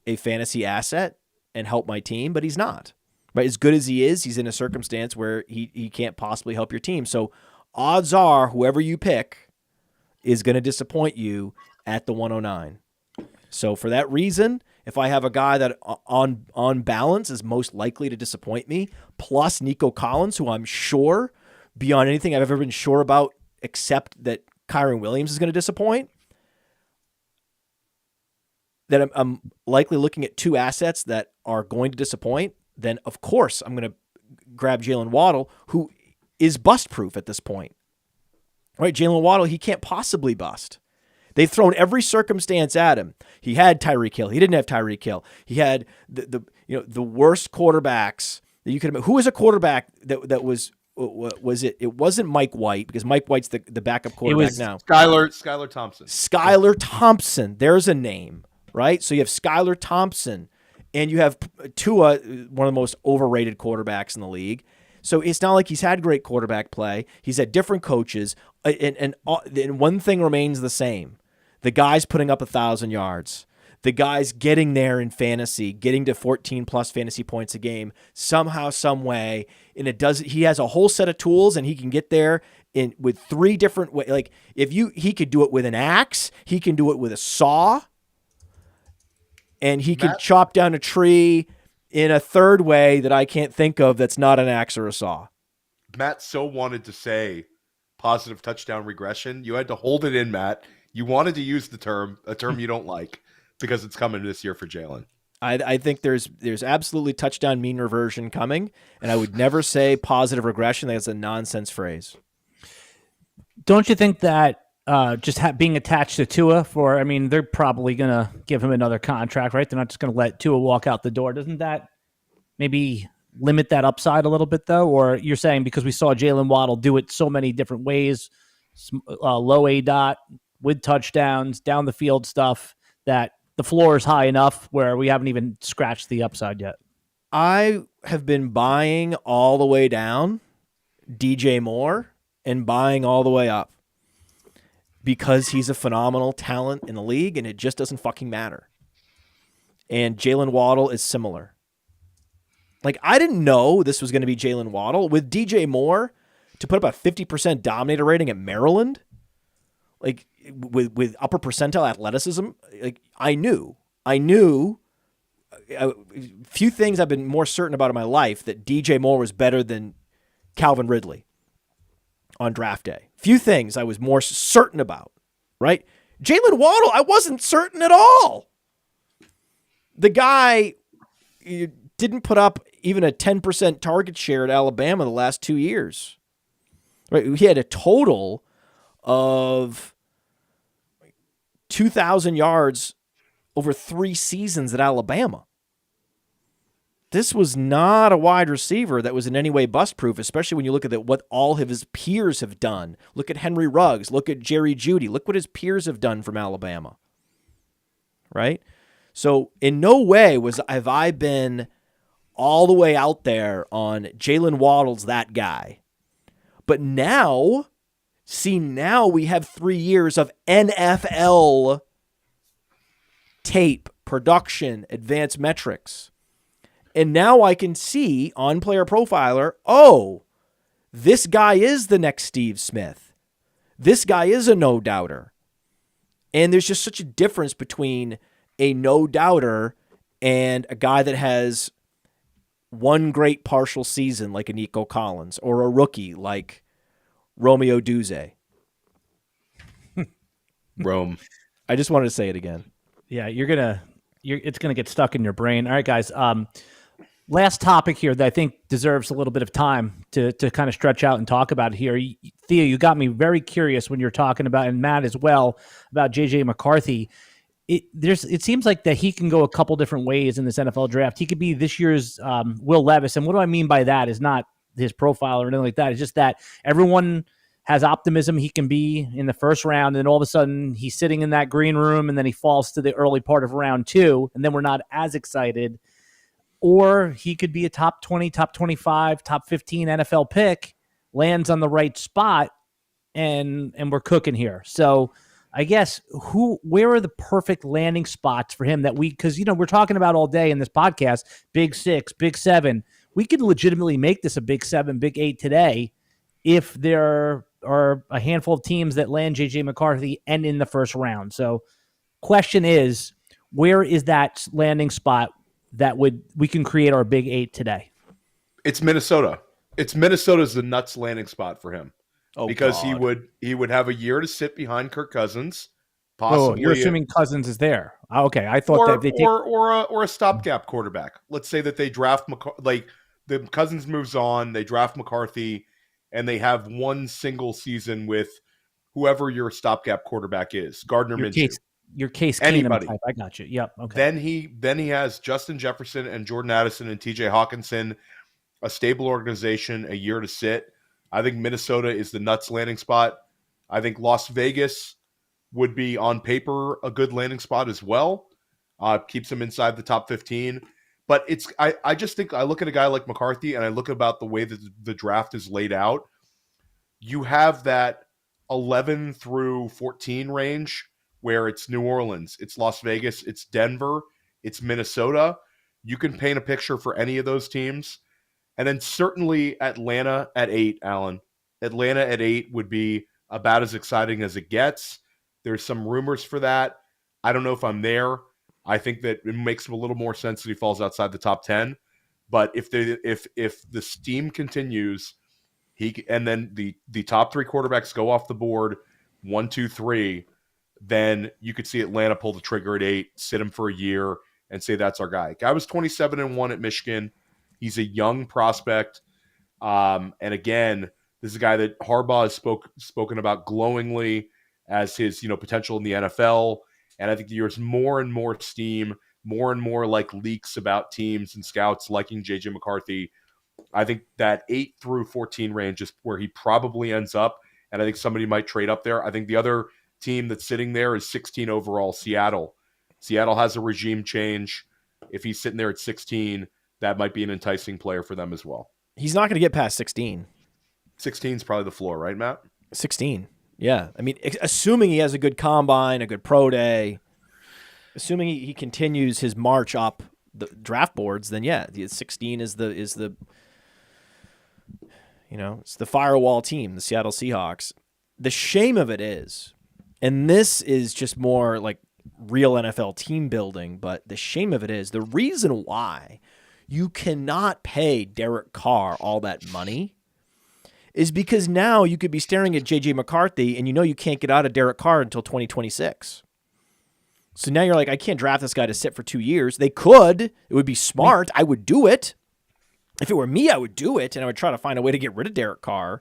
a fantasy asset and help my team, but he's not. Right? As good as he is, he's in a circumstance where he can't possibly help your team. So odds are whoever you pick is going to disappoint you at the 109. So for that reason, if I have a guy that on balance is most likely to disappoint me, plus Nico Collins, who I'm sure beyond anything I've ever been sure about, except that Kyren Williams is going to disappoint, that I'm likely looking at two assets that are going to disappoint, then of course I'm going to grab Jaylen Waddle, who is bust-proof at this point. Right, Jaylen Waddle, he can't possibly bust. They've thrown every circumstance at him. He had Tyreek Hill. He didn't have Tyreek Hill. He had the worst quarterbacks that you could have. Who was a quarterback that was it? It wasn't Mike White, because Mike White's the backup quarterback now. Skylar Thompson. Skylar Thompson. There's a name, right? So you have Skylar Thompson, and you have Tua, one of the most overrated quarterbacks in the league. So it's not like he's had great quarterback play. He's had different coaches, and one thing remains the same. The guy's putting up 1,000 yards. The guy's getting there in fantasy, getting to 14-plus fantasy points a game somehow, some way. And he has a whole set of tools, and he can get there with three different ways. Like he could do it with an axe, he can do it with a saw, and he can chop down a tree in a third way that I can't think of that's not an axe or a saw. Matt so wanted to say positive touchdown regression. You had to hold it in, Matt. You wanted to use a term you don't like, because it's coming this year for Jaylen. I think there's absolutely touchdown mean reversion coming, and I would never say positive regression. That's a nonsense phrase. Don't you think that just being attached to Tua they're probably going to give him another contract, right? They're not just going to let Tua walk out the door. Doesn't that maybe limit that upside a little bit, though? Or you're saying because we saw Jaylen Waddle do it so many different ways, low A dot, with touchdowns, down the field stuff, that the floor is high enough where we haven't even scratched the upside yet? I have been buying all the way down DJ Moore and buying all the way up because he's a phenomenal talent in the league, and it just doesn't fucking matter. And Jaylen Waddle is similar. Like, I didn't know this was going to be Jaylen Waddle. With DJ Moore to put up a 50% dominator rating at Maryland, like with upper percentile athleticism, like I knew few things I've been more certain about in my life, that DJ Moore was better than Calvin Ridley on draft day. Few things I was more certain about, right? Jaylen Waddle, I wasn't certain at all. The guy didn't put up even a 10% target share at Alabama the last 2 years. Right? He had a total of 2,000 yards over 3 seasons at Alabama. This was not a wide receiver that was in any way bust-proof, especially when you look at what all of his peers have done. Look at Henry Ruggs. Look at Jerry Jeudy. Look what his peers have done from Alabama. Right? So in no way have I been all the way out there on Jaylen Waddle's that guy. But now we have 3 years of NFL tape, production, advanced metrics. And now I can see on Player Profiler, oh, this guy is the next Steve Smith. This guy is a no-doubter. And there's just such a difference between a no-doubter and a guy that has one great partial season like a Nico Collins, or a rookie like Romeo Duze. Rome. I just wanted to say it again. Yeah, it's gonna get stuck in your brain. All right, guys. Last topic here that I think deserves a little bit of time to kind of stretch out and talk about here. Theo, you got me very curious when you're talking about, and Matt as well, about JJ McCarthy. It seems like that he can go a couple different ways in this NFL draft. He could be this year's Will Levis. And what do I mean by that is not his profile or anything like that. It's just that everyone has optimism he can be in the first round, and all of a sudden he's sitting in that green room, and then he falls to the early part of round 2, and then we're not as excited. Or he could be a top 20, top 25, top 15 NFL pick, lands on the right spot, and we're cooking here. So I guess where are the perfect landing spots for him because we're talking about all day in this podcast, big 6, big 7. We could legitimately make this a big 7, big 8 today if there are a handful of teams that land JJ McCarthy and in the first round. So question is, where is that landing spot that we can create our big 8 today? It's Minnesota. Minnesota's the nuts landing spot for him. Oh, because God. he would have a year to sit behind Kirk Cousins. Possibly, you're assuming Cousins is there. Okay, I thought that they take or a stopgap quarterback. Let's say that they draft the Cousins moves on, they draft McCarthy, and they have one single season with whoever your stopgap quarterback is. Gardner Minshew. Your Case Anybody. Keenum type. I got you. Yep. Okay. Then he has Justin Jefferson and Jordan Addison and TJ Hawkinson, a stable organization, a year to sit. I think Minnesota is the nuts landing spot. I think Las Vegas would be on paper a good landing spot as well. Keeps them inside the top 15. But I just think I look at a guy like McCarthy and I look about the way that the draft is laid out. You have that 11 through 14 range where it's New Orleans, it's Las Vegas, it's Denver, it's Minnesota. You can paint a picture for any of those teams. And then certainly Atlanta at 8, Alan. Atlanta at 8 would be about as exciting as it gets. There's some rumors for that. I don't know if I'm there. I think that it makes a little more sense that he falls outside the top 10. But if the steam continues And then the top 3 quarterbacks go off the board, 1, 2, 3. Then you could see Atlanta pull the trigger at 8, sit him for a year, and say that's our guy. Guy was 27-1 at Michigan. He's a young prospect, and again, this is a guy that Harbaugh has spoken about glowingly as his potential in the NFL. And I think there's more and more steam, more and more like leaks about teams and scouts liking JJ McCarthy. I think that 8 through 14 range is where he probably ends up, and I think somebody might trade up there. I think the other team that's sitting there is 16 overall, Seattle. Seattle has a regime change. If he's sitting there at 16, that might be an enticing player for them as well. He's not going to get past 16. 16 is probably the floor, right, Matt? 16. Yeah. I mean, assuming he has a good combine, a good pro day, assuming he continues his march up the draft boards, then yeah, 16 is the it's the firewall team, the Seattle Seahawks. The shame of it is, and this is just more like real NFL team building, but the shame of it is the reason why you cannot pay Derek Carr all that money is because now you could be staring at J.J. McCarthy and you can't get out of Derek Carr until 2026. So now you're like, I can't draft this guy to sit for 2 years. They could. It would be smart. I would do it. If it were me, I would do it, and I would try to find a way to get rid of Derek Carr.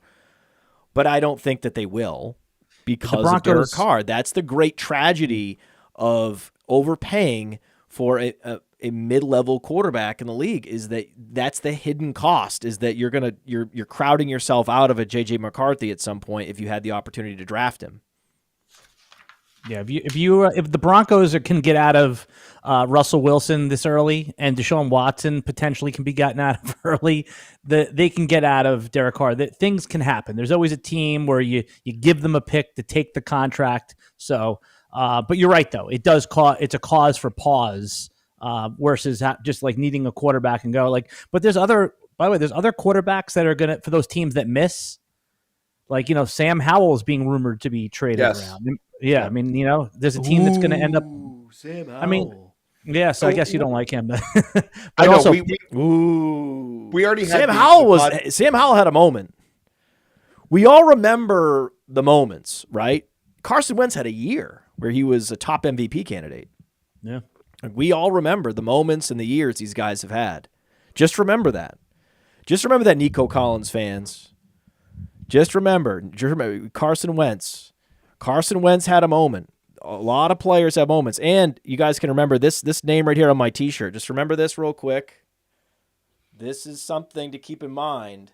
But I don't think that they will because of Derek Carr. That's the great tragedy of overpaying for a mid-level quarterback in the league, is that's the hidden cost, is that you're crowding yourself out of a J.J. McCarthy at some point if you had the opportunity to draft him. Yeah, if the Broncos can get out of Russell Wilson this early, and Deshaun Watson potentially can be gotten out of early, they can get out of Derek Carr. Things can happen. There's always a team where you give them a pick to take the contract. So, but you're right though. It's a cause for pause versus just like needing a quarterback and go like. But there's other quarterbacks that are gonna, for those teams that miss. Like, Sam Howell is being rumored to be traded around. Yeah, I mean, there's a team that's going to end up. Sam Howell. I mean, yeah. So I guess you don't like him, but I know. Also, we already had Sam Howell had a moment. We all remember the moments, right? Carson Wentz had a year where he was a top MVP candidate. Yeah, we all remember the moments and the years these guys have had. Just remember that. Just remember that, Nico Collins fans. Just remember Carson Wentz. Carson Wentz had a moment. A lot of players have moments. And you guys can remember this name right here on my T-shirt. Just remember this real quick. This is something to keep in mind.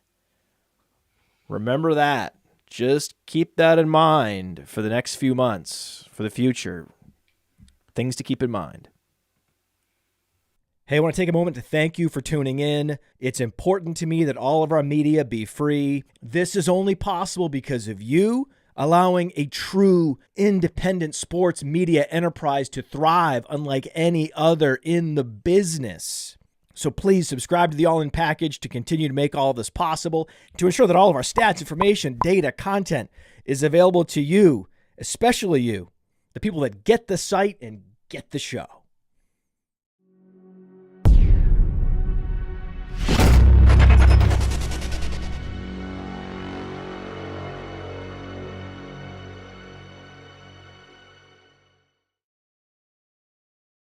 Remember that. Just keep that in mind for the next few months, for the future. Things to keep in mind. Hey, I want to take a moment to thank you for tuning in. It's important to me that all of our media be free. This is only possible because of you allowing a true independent sports media enterprise to thrive unlike any other in the business. So please subscribe to the All In Package to continue to make all of this possible, to ensure that all of our stats, information, data, content is available to you, especially you, the people that get the site and get the show.